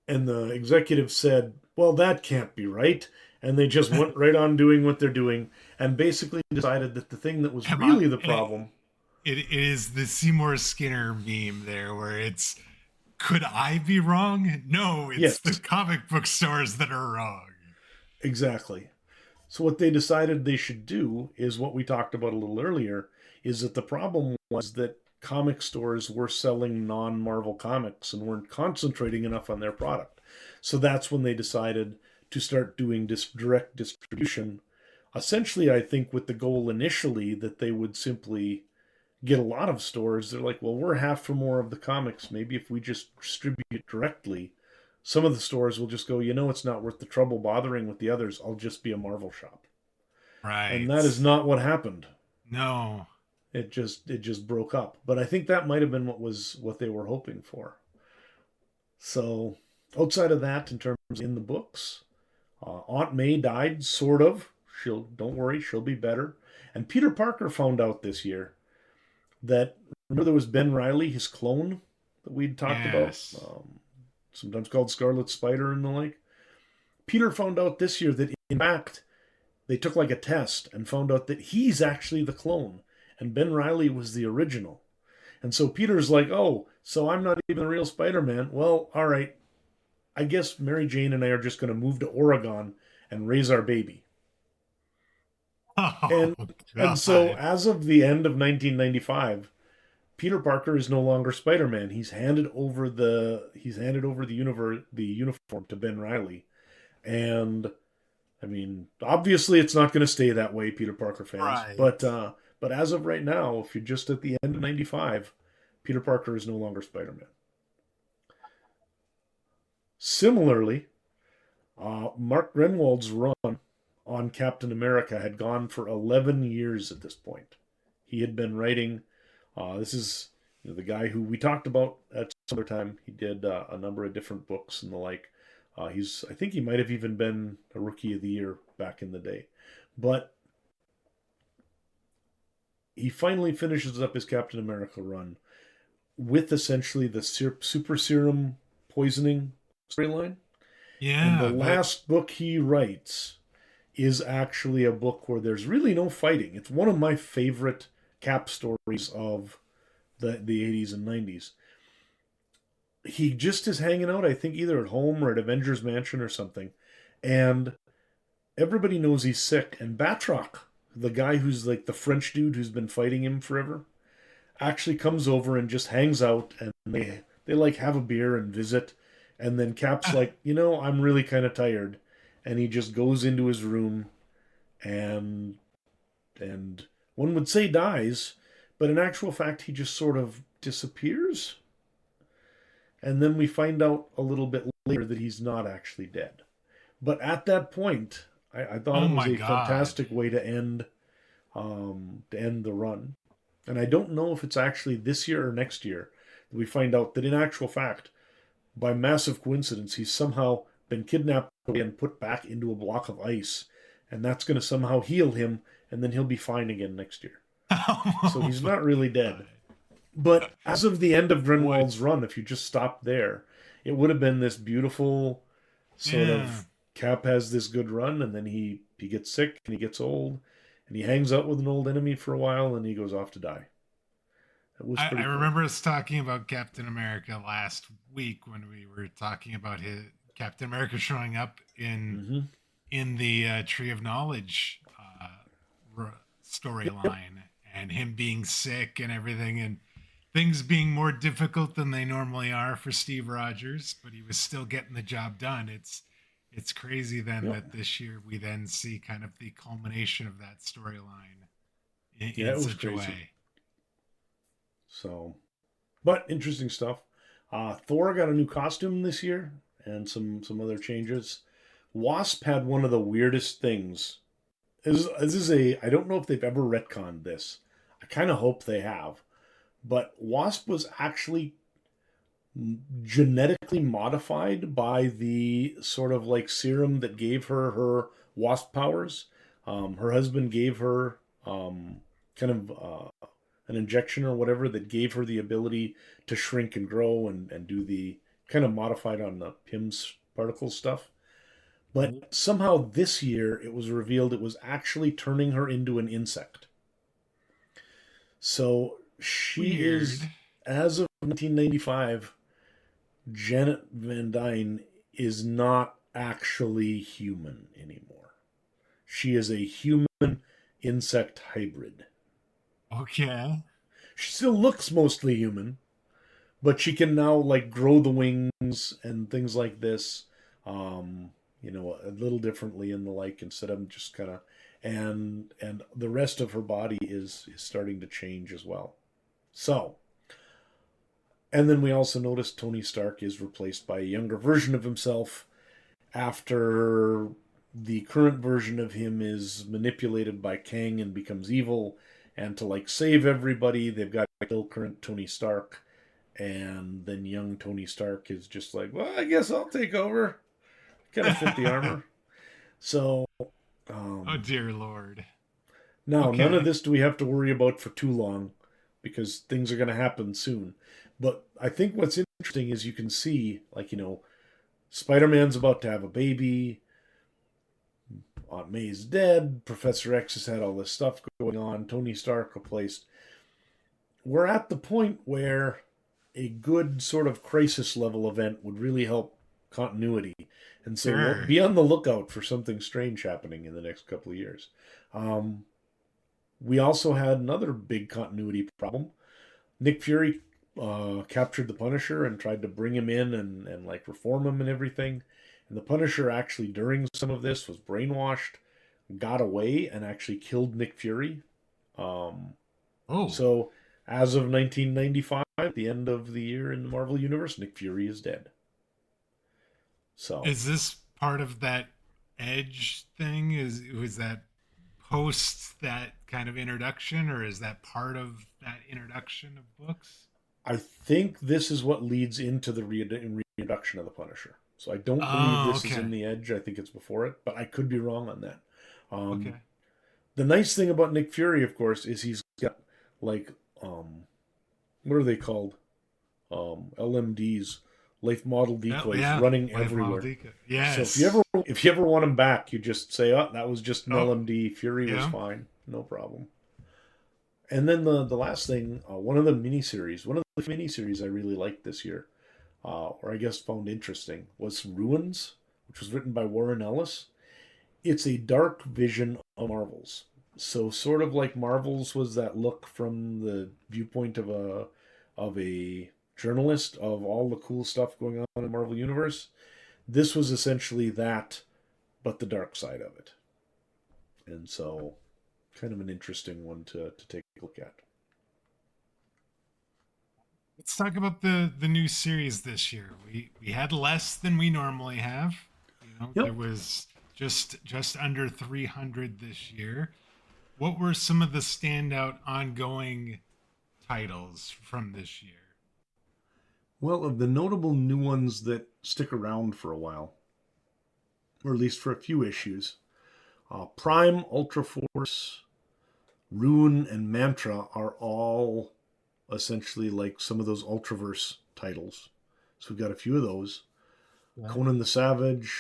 And the executive said, well, that can't be right. And they just went right on doing what they're doing and basically decided that the thing that was Am I- really the and problem. it is the Seymour Skinner meme there, where it's, could I be wrong? No, it's Yes, the comic book stores that are wrong. exactly. So what they decided they should do is what we talked about a little earlier, is that the problem was that comic stores were selling non-Marvel comics and weren't concentrating enough on their product. So that's when they decided to start doing direct distribution. Essentially, I think with the goal initially that they would simply get a lot of stores. They're like, well, we're half for more of the comics. Maybe if we just distribute it directly, some of the stores will just go, it's not worth the trouble bothering with the others. I'll just be a Marvel shop. Right. And that is not what happened. No. It just broke up. But I think that might have been what they were hoping for. So outside of that, in terms in the books, Aunt May died, sort of. Don't worry, she'll be better. And Peter Parker found out this year that, remember there was Ben Reilly, his clone that we'd talked about, sometimes called Scarlet Spider and the like. Peter found out this year that in fact they took like a test and found out that he's actually the clone and Ben Reilly was the original. And so Peter's like, oh, so I'm not even the real Spider-Man. Well, all right, I guess Mary Jane and I are just going to move to Oregon and raise our baby. And so as of the end of 1995, Peter Parker is no longer Spider-Man. He's handed over the uniform to Ben Reilly. And I mean, obviously it's not going to stay that way, Peter Parker fans. Right. But as of right now, if you're just at the end of 95, Peter Parker is no longer Spider-Man. Similarly, Mark Grenwald's run on Captain America had gone for 11 years at this point. He had been writing, this is the guy who we talked about at some other time. He did a number of different books and the like. I think he might have even been a Rookie of the Year back in the day. But he finally finishes up his Captain America run with essentially the super serum poisoning storyline. Yeah. And the last book he writes is actually a book where there's really no fighting. It's one of my favorite Cap stories of the 80s and 90s. He just is hanging out, I think, either at home or at Avengers Mansion or something. And everybody knows he's sick. And Batroc, the guy who's like the French dude who's been fighting him forever, actually comes over and just hangs out. And they like have a beer and visit. And then Cap's like, I'm really kind of tired. And he just goes into his room and one would say dies. But in actual fact, he just sort of disappears. And then we find out a little bit later that he's not actually dead. But at that point, I thought it was a fantastic way to end the run. And I don't know if it's actually this year or next year that we find out that in actual fact, by massive coincidence, he's somehow been kidnapped and put back into a block of ice. And that's going to somehow heal him, and then he'll be fine again next year. So he's not really dead. But as of the end of Grinwald's run, if you just stopped there, it would have been this beautiful sort of Cap has this good run, and then he gets sick and he gets old, and he hangs out with an old enemy for a while, and he goes off to die. It was pretty cool. Remember us talking about Captain America last week when we were talking about his Captain America showing up in the Tree of Knowledge storyline, and him being sick and everything, and things being more difficult than they normally are for Steve Rogers, but he was still getting the job done. It's crazy then that this year we then see kind of the culmination of that storyline in such a way. So, but interesting stuff. Thor got a new costume this year and some other changes. Wasp had one of the weirdest things. I don't know if they've ever retconned this. I kind of hope they have. But Wasp was actually genetically modified by the sort of like serum that gave her Wasp powers. Her husband gave her an injection or whatever that gave her the ability to shrink and grow and do the kind of modified on the PIMS particle stuff. But somehow this year it was revealed it was actually turning her into an insect. So she is, as of 1995, Janet Van Dyne is not actually human anymore. She is a human insect hybrid. Okay. She still looks mostly human, but she can now like grow the wings and things like this. A little differently in the like instead of just kind of and the rest of her body is starting to change as well. So, and then we also notice Tony Stark is replaced by a younger version of himself after the current version of him is manipulated by Kang and becomes evil. And to like save everybody, they've got to kill current Tony Stark. And then young Tony Stark is just like, well, I guess I'll take over. Kind of fit the armor. So, Oh dear Lord. now none of Okay. this do we have to worry about for too long because things are going to happen soon. But I think what's interesting is you can see, like, Spider-Man's about to have a baby. Aunt May's dead. Professor X has had all this stuff going on. Tony Stark replaced. We're at the point where a good sort of crisis level event would really help continuity. And so we'll Sure. be on the lookout for something strange happening in the next couple of years. We also had another big continuity problem. Nick Fury captured the Punisher and tried to bring him in and like reform him and everything. And the Punisher actually, during some of this, was brainwashed, got away, and actually killed Nick Fury. Um, Oh. so, as of 1995, at the end of the year in the Marvel Universe, Nick Fury is dead. So, Is this part of that Edge thing? Was that post that kind of introduction, or is that part of that introduction of books? I think this is what leads into the reintroduction of the Punisher. So, I don't believe Oh, this is okay. in the Edge. I think it's before it, but I could be wrong on that. Um, Okay. the nice thing about Nick Fury, of course, is he's got like what are they called? LMDs, life model Oh, decoys yeah. running Life model everywhere. deco. So Yes. if you ever want him back, you just say, "Oh, that was just an Oh, LMD. Fury was yeah. fine, no problem." And then the last thing, one of the miniseries I really liked this year, or I guess found interesting, was Ruins, which was written by Warren Ellis. It's a dark vision of Marvels. So sort of like Marvels was that look from the viewpoint of a journalist of all the cool stuff going on in the Marvel universe. This was essentially that, but the dark side of it. And so kind of an interesting one to take a look at. Let's talk about the new series this year. We had less than we normally have. There Yep. was just under 300 this year. What were some of the standout ongoing titles from this year? Well, of the notable new ones that stick around for a while, or at least for a few issues, Prime, Ultra Force, Rune, and Mantra are all essentially like some of those Ultraverse titles. So we've got a few of those. Yeah. Conan the Savage,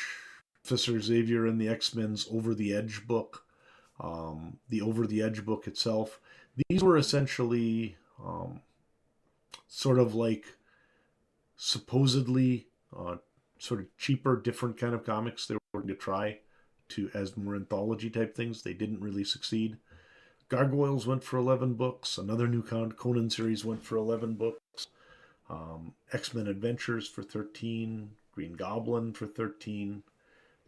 Professor Xavier and the X-Men's Over the Edge book, the Over the Edge book itself. These were essentially sort of like supposedly sort of cheaper, different kind of comics they were going to try to as more anthology type things. They didn't really succeed. Gargoyles went for 11 books. Another new Conan series went for 11 books. X-Men Adventures for 13. Green Goblin for 13.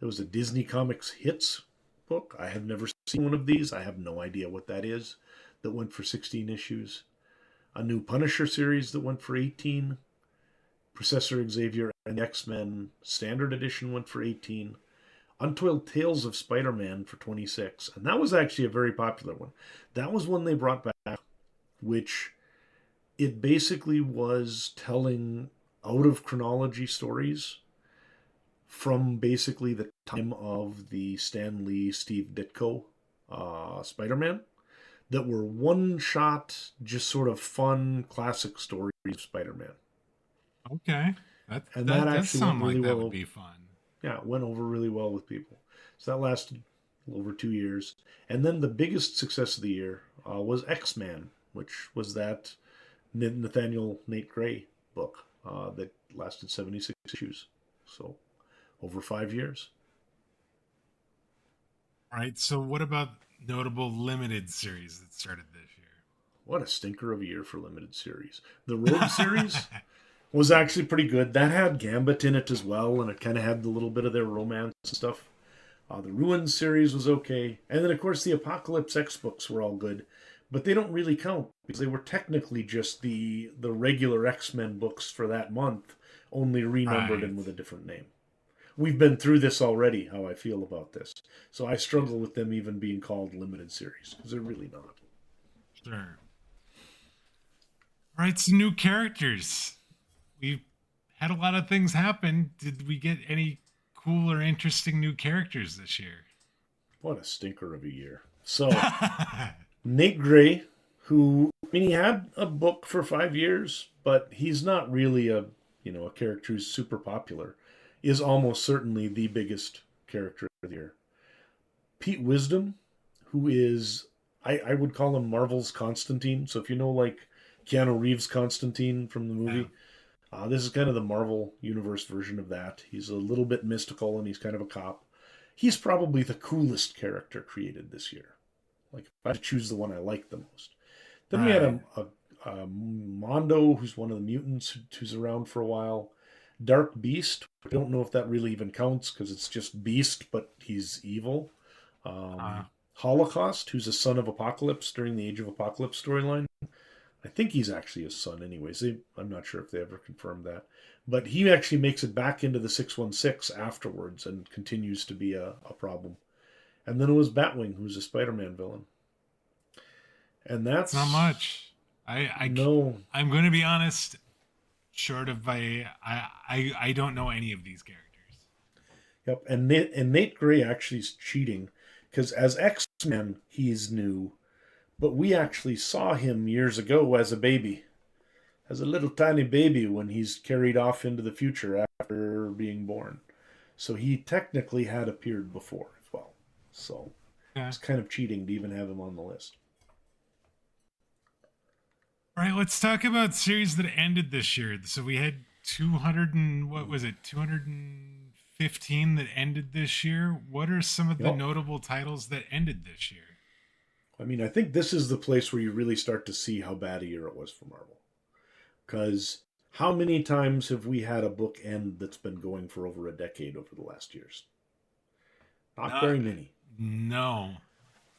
There was a Disney Comics Hits book. I have never seen one of these. I have no idea what that is. That went for 16 issues. A new Punisher series that went for 18. Professor Xavier and X-Men Standard Edition went for 18. Untold Tales of Spider-Man for 26. And that was actually a very popular one. That was one they brought back, which it basically was telling out of chronology stories from basically the time of the Stan Lee, Steve Ditko Spider-Man that were one shot, just sort of fun, classic stories of Spider-Man. Okay. And that That does actually went sound really like that would well. be fun. Yeah, it went over really well with people. So that lasted over 2 years. And then the biggest success of the year was X-Man, which was that Nathaniel Nate Gray book that lasted 76 issues. So over 5 years. All right. So what about notable limited series that started this year? What a stinker of a year for limited series. The Rogue series was actually pretty good. That had Gambit in it as well, and it kind of had the little bit of their romance and stuff. The Ruins series was okay. And then, of course, the Apocalypse X books were all good. But they don't really count because they were technically just the regular X-Men books for that month, only renumbered and with a different name. We've been through this already, how I feel about this. So I struggle with them even being called limited series because they're really not. Sure. All right, some new characters. We've had a lot of things happen. Did we get any cool or interesting new characters this year? What a stinker of a year. So, Nate Gray, who, I mean, he had a book for 5 years, but he's not really a character who's super popular, is almost certainly the biggest character of the year. Pete Wisdom, who is, I would call him Marvel's Constantine. So if you know, like, Keanu Reeves' Constantine from the movie, this is kind of the Marvel Universe version of that. He's a little bit mystical and he's kind of a cop. He's probably the coolest character created this year. Like, if I had to choose the one I like the most. Then we had a Mondo, who's one of the mutants who's around for a while. Dark Beast. I don't know if that really even counts because it's just Beast, but he's evil. Holocaust, who's a son of Apocalypse during the Age of Apocalypse storyline. I think he's actually his son anyways. I'm not sure if they ever confirmed that. But he actually makes it back into the 616 afterwards and continues to be a problem. And then it was Batwing, who's a Spider-Man villain. And that's not much. No. I'm going to be honest. Short of I don't know any of these characters. Yep, and Nate Gray actually is cheating because as X-Men he's new, but we actually saw him years ago as a baby, as a little tiny baby when he's carried off into the future after being born. So he technically had appeared before as well. So it's kind of cheating to even have him on the list. All right, let's talk about series that ended this year. So we had 215 that ended this year. What are some of the notable titles that ended this year? I mean, I think this is the place where you really start to see how bad a year it was for Marvel. Because how many times have we had a book end that's been going for over a decade over the last years? Not very many. No.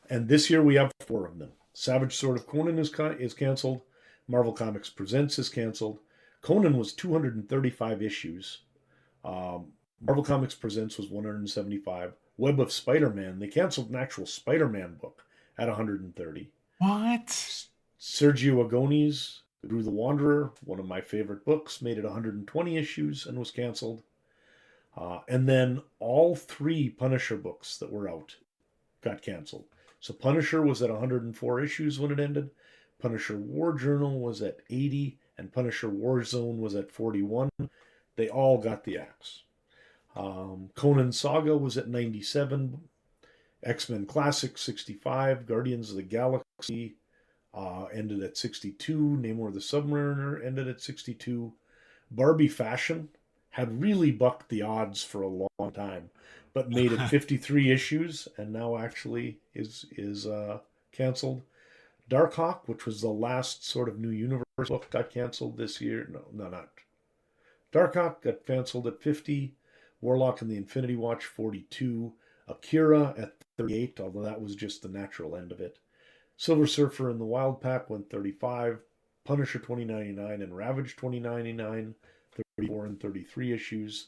And this year we have 4 of them. Savage Sword of Conan is canceled. Marvel Comics Presents is canceled. Conan was 235 issues. Marvel Comics Presents was 175. Web of Spider-Man, they canceled an actual Spider-Man book at 130. What? Sergio Agoni's Drew the Wanderer, one of my favorite books, made it 120 issues and was canceled. And then all 3 Punisher books that were out got canceled. So Punisher was at 104 issues when it ended. Punisher War Journal was at 80, and Punisher Warzone was at 41. They all got the axe. Conan Saga was at 97. X-Men Classic 65. Guardians of the Galaxy ended at 62. Namor the Submariner ended at 62. Barbie Fashion had really bucked the odds for a long time, but made it 53 issues, and now actually is canceled. Darkhawk, which was the last sort of new universe book, got canceled this year. No, not. Darkhawk got canceled at 50. Warlock and the Infinity Watch, 42. Akira at 38, although that was just the natural end of it. Silver Surfer and the Wild Pack went 35. Punisher 2099 and Ravage 2099, 34 and 33 issues.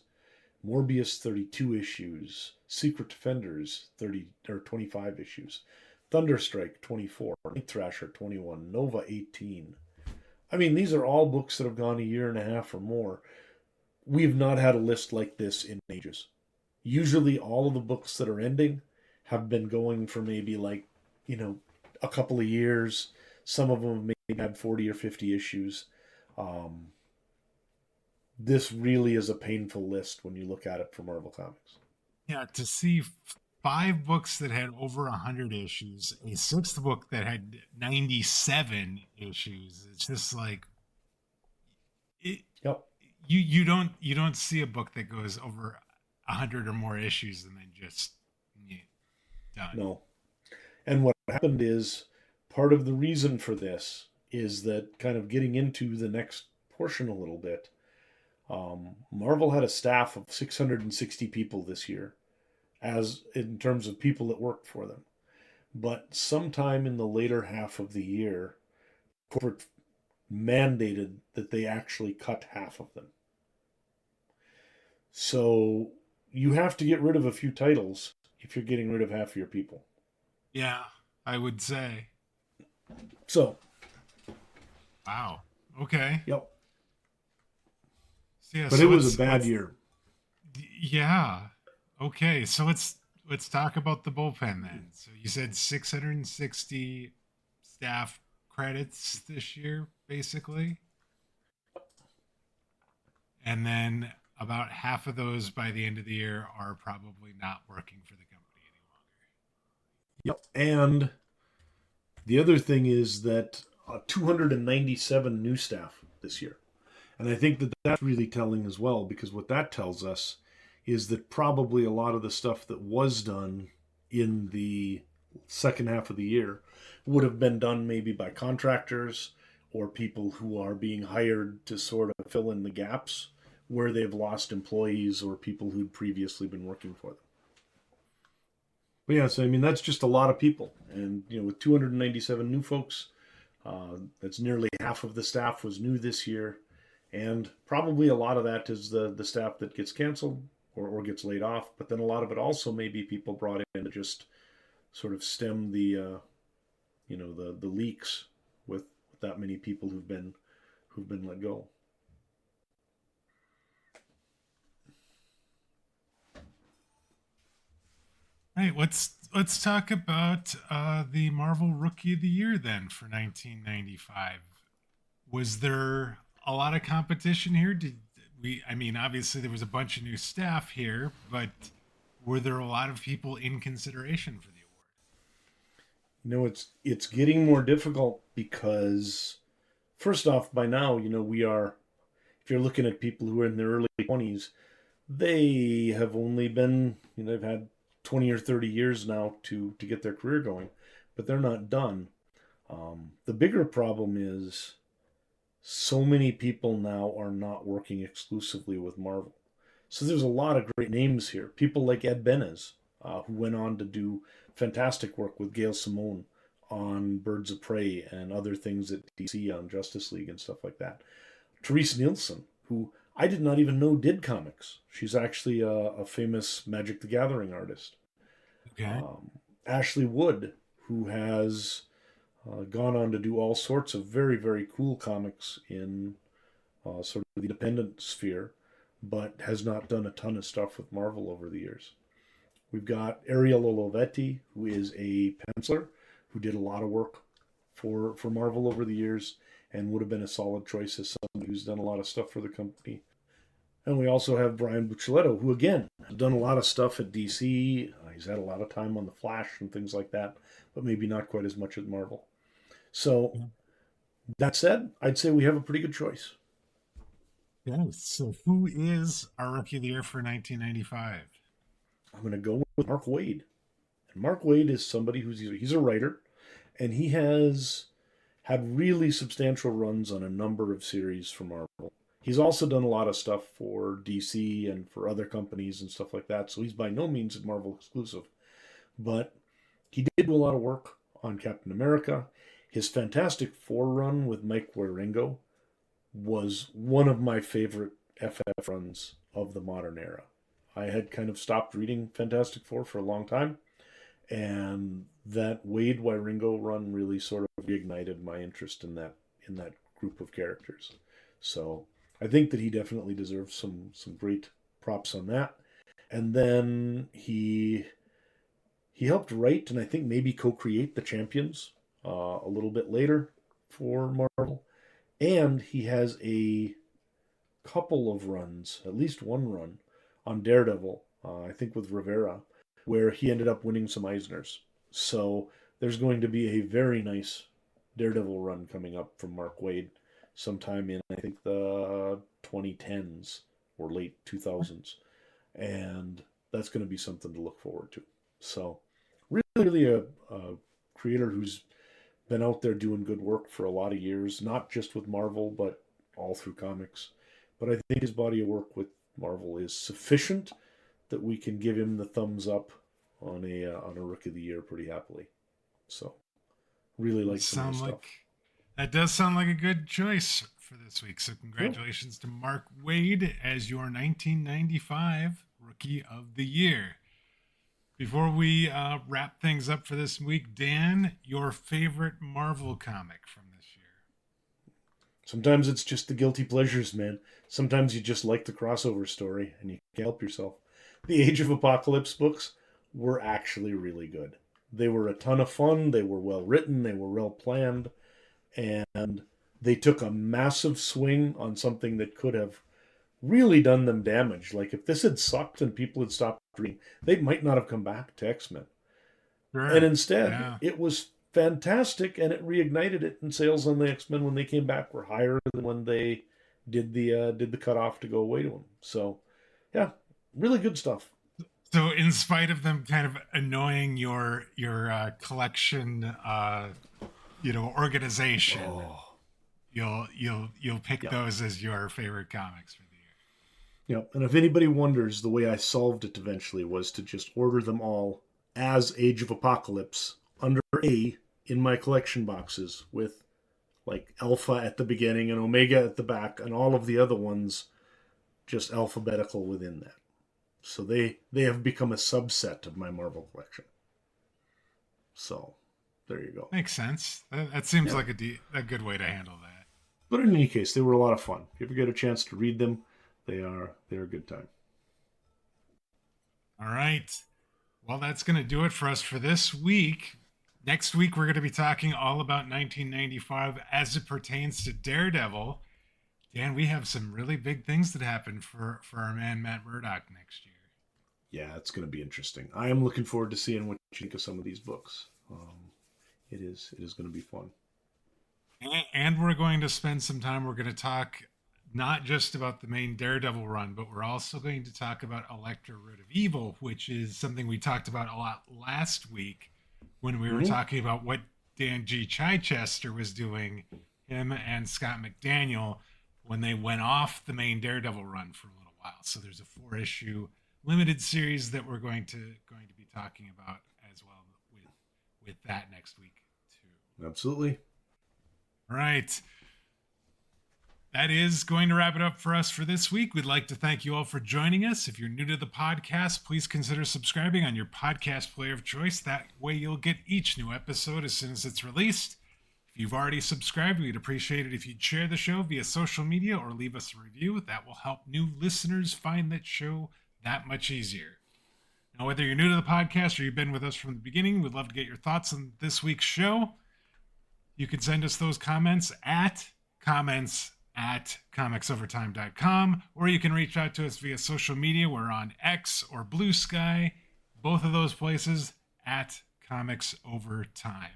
Morbius 32 issues. Secret Defenders 25 issues. Thunderstrike 24, Night Thrasher 21, Nova 18. I mean, these are all books that have gone a year and a half or more. We've not had a list like this in ages. Usually all of the books that are ending have been going for maybe a couple of years. Some of them maybe had 40 or 50 issues. This really is a painful list when you look at it for Marvel Comics. Yeah, to see 5 books that had over 100 issues, a 6th book that had 97 issues. It's just like it. Yep. You don't see a book that goes over 100 or more issues and then just done. No. And what happened is part of the reason for this is that kind of getting into the next portion a little bit. Marvel had a staff of 660 people this year, as in terms of people that worked for them. But sometime in the later half of the year, corporate mandated that they actually cut half of them. So you have to get rid of a few titles if you're getting rid of half of your people. Yeah, I would say. So, Wow. Okay. yep. So, yeah, But so it was a bad year. Yeah. Okay, so let's talk about the bullpen then. So you said 660 staff credits this year, basically, and then about half of those by the end of the year are probably not working for the company any Yep. And the other thing is that 297 new staff this year. And I think that that's really telling as well, because what that tells us is that probably a lot of the stuff that was done in the second half of the year would have been done maybe by contractors or people who are being hired to sort of fill in the gaps where they've lost employees or people who'd previously been working for them. But yeah, so I mean, that's just a lot of people. And, with 297 new folks, that's nearly half of the staff was new this year. And probably a lot of that is the staff that gets canceled or gets laid off. But then a lot of it also may be people brought in to just sort of stem the leaks with that many people who've been let go. Right. Let's talk about the Marvel Rookie of the Year then for 1995. Was there a lot of competition here? Did we? I mean, obviously there was a bunch of new staff here, but were there a lot of people in consideration for the award? It's getting more difficult because, first off, by now, we are, if you're looking at people who are in their early 20s, they have only been, they've had 20 or 30 years now to get their career going, but they're not done. The bigger problem is so many people now are not working exclusively with Marvel. So there's a lot of great names here. People like Ed Benes, who went on to do fantastic work with Gail Simone on Birds of Prey and other things at DC on Justice League and stuff like that. Therese Nielsen, who I did not even know did comics. She's actually a famous Magic the Gathering artist. Okay. Ashley Wood, who has gone on to do all sorts of very, very cool comics in sort of the independent sphere, but has not done a ton of stuff with Marvel over the years. We've got Ariel Olivetti, who is a penciler, who did a lot of work for Marvel over the years and would have been a solid choice as somebody who's done a lot of stuff for the company. And we also have Brian Buccellato, who, again, has done a lot of stuff at DC. He's had a lot of time on The Flash and things like that, but maybe not quite as much at Marvel. So, that said, I'd say we have a pretty good choice. Yes. So who is our Rookie of the Year for 1995? I'm going to go with Mark Waid. And Mark Waid is somebody he's a writer, and he has had really substantial runs on a number of series for Marvel. He's also done a lot of stuff for DC and for other companies and stuff like that, so he's by no means a Marvel exclusive. But he did do a lot of work on Captain America. His Fantastic Four run with Mike Wieringo was one of my favorite FF runs of the modern era. I had kind of stopped reading Fantastic Four for a long time, and that Wade Wieringo run really sort of reignited my interest in that group of characters. So I think that he definitely deserves some great props on that. And then he helped write and I think maybe co-create the Champions a little bit later for Marvel. And he has a couple of runs, at least one run, on Daredevil, I think with Rivera, where he ended up winning some Eisners. So there's going to be a very nice Daredevil run coming up from Mark Waid sometime in, I think, the 2010s or late 2000s. And that's going to be something to look forward to. So really a creator who's been out there doing good work for a lot of years, not just with Marvel, but all through comics. But I think his body of work with Marvel is sufficient that we can give him the thumbs up on a Rookie of the Year pretty happily. So, really like some of his stuff. That does sound like a good choice for this week. So congratulations to Mark Waid as your 1995 Rookie of the Year. Before we wrap things up for this week, Dan, your favorite Marvel comic from this year? Sometimes it's just the guilty pleasures, man. Sometimes you just like the crossover story and you can't help yourself. The Age of Apocalypse books were actually really good. They were a ton of fun. They were well written. They were well planned. And they took a massive swing on something that could have really done them damage. Like if this had sucked and people had stopped reading, they might not have come back to X-Men. Sure. And instead, it was fantastic, and it reignited it. And sales on the X-Men when they came back were higher than when they did the cutoff to go away to them. So, yeah, really good stuff. So, in spite of them kind of annoying your collection, organization, you'll pick those as your favorite comics for the year. Yep. And if anybody wonders, the way I solved it eventually was to just order them all as Age of Apocalypse under A in my collection boxes, with like Alpha at the beginning and Omega at the back, and all of the other ones just alphabetical within that. So they have become a subset of my Marvel collection. So there you go. Makes sense. That seems like a good way to handle that. But in any case, they were a lot of fun. If you ever get a chance to read them, they're a good time. All right. Well, that's going to do it for us for this week. Next week, we're going to be talking all about 1995 as it pertains to Daredevil. Dan, we have some really big things that happened for our man Matt Murdock next year. Yeah, it's going to be interesting. I am looking forward to seeing what you think of some of these books. It is going to be fun. And we're going to spend some time. We're going to talk not just about the main Daredevil run, but we're also going to talk about Elektra Root of Evil, which is something we talked about a lot last week when we were talking about what Dan G. Chichester was doing, him and Scott McDaniel, when they went off the main Daredevil run for a little while. So there's a 4-issue limited series that we're going to be talking about as well with that next week too. Absolutely. All right. That is going to wrap it up for us for this week. We'd like to thank you all for joining us. If you're new to the podcast, please consider subscribing on your podcast player of choice. That way you'll get each new episode as soon as it's released. If you've already subscribed, we'd appreciate it if you'd share the show via social media or leave us a review. That will help new listeners find that show that much easier. Now, whether you're new to the podcast or you've been with us from the beginning, we'd love to get your thoughts on this week's show. You can send us those comments at comicsovertime.com, or you can reach out to us via social media. We're on X or Blue Sky, both of those places at Comics Over Time.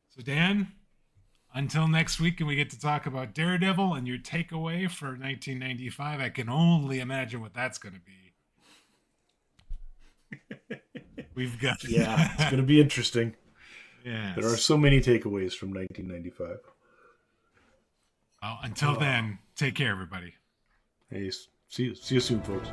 So Dan, until next week and we get to talk about Daredevil and your takeaway for 1995, I can only imagine what that's going to be. We've got it's going to be interesting. Yes. There are so many takeaways from 1995. Well, until then, take care, everybody. Hey, see you soon, folks.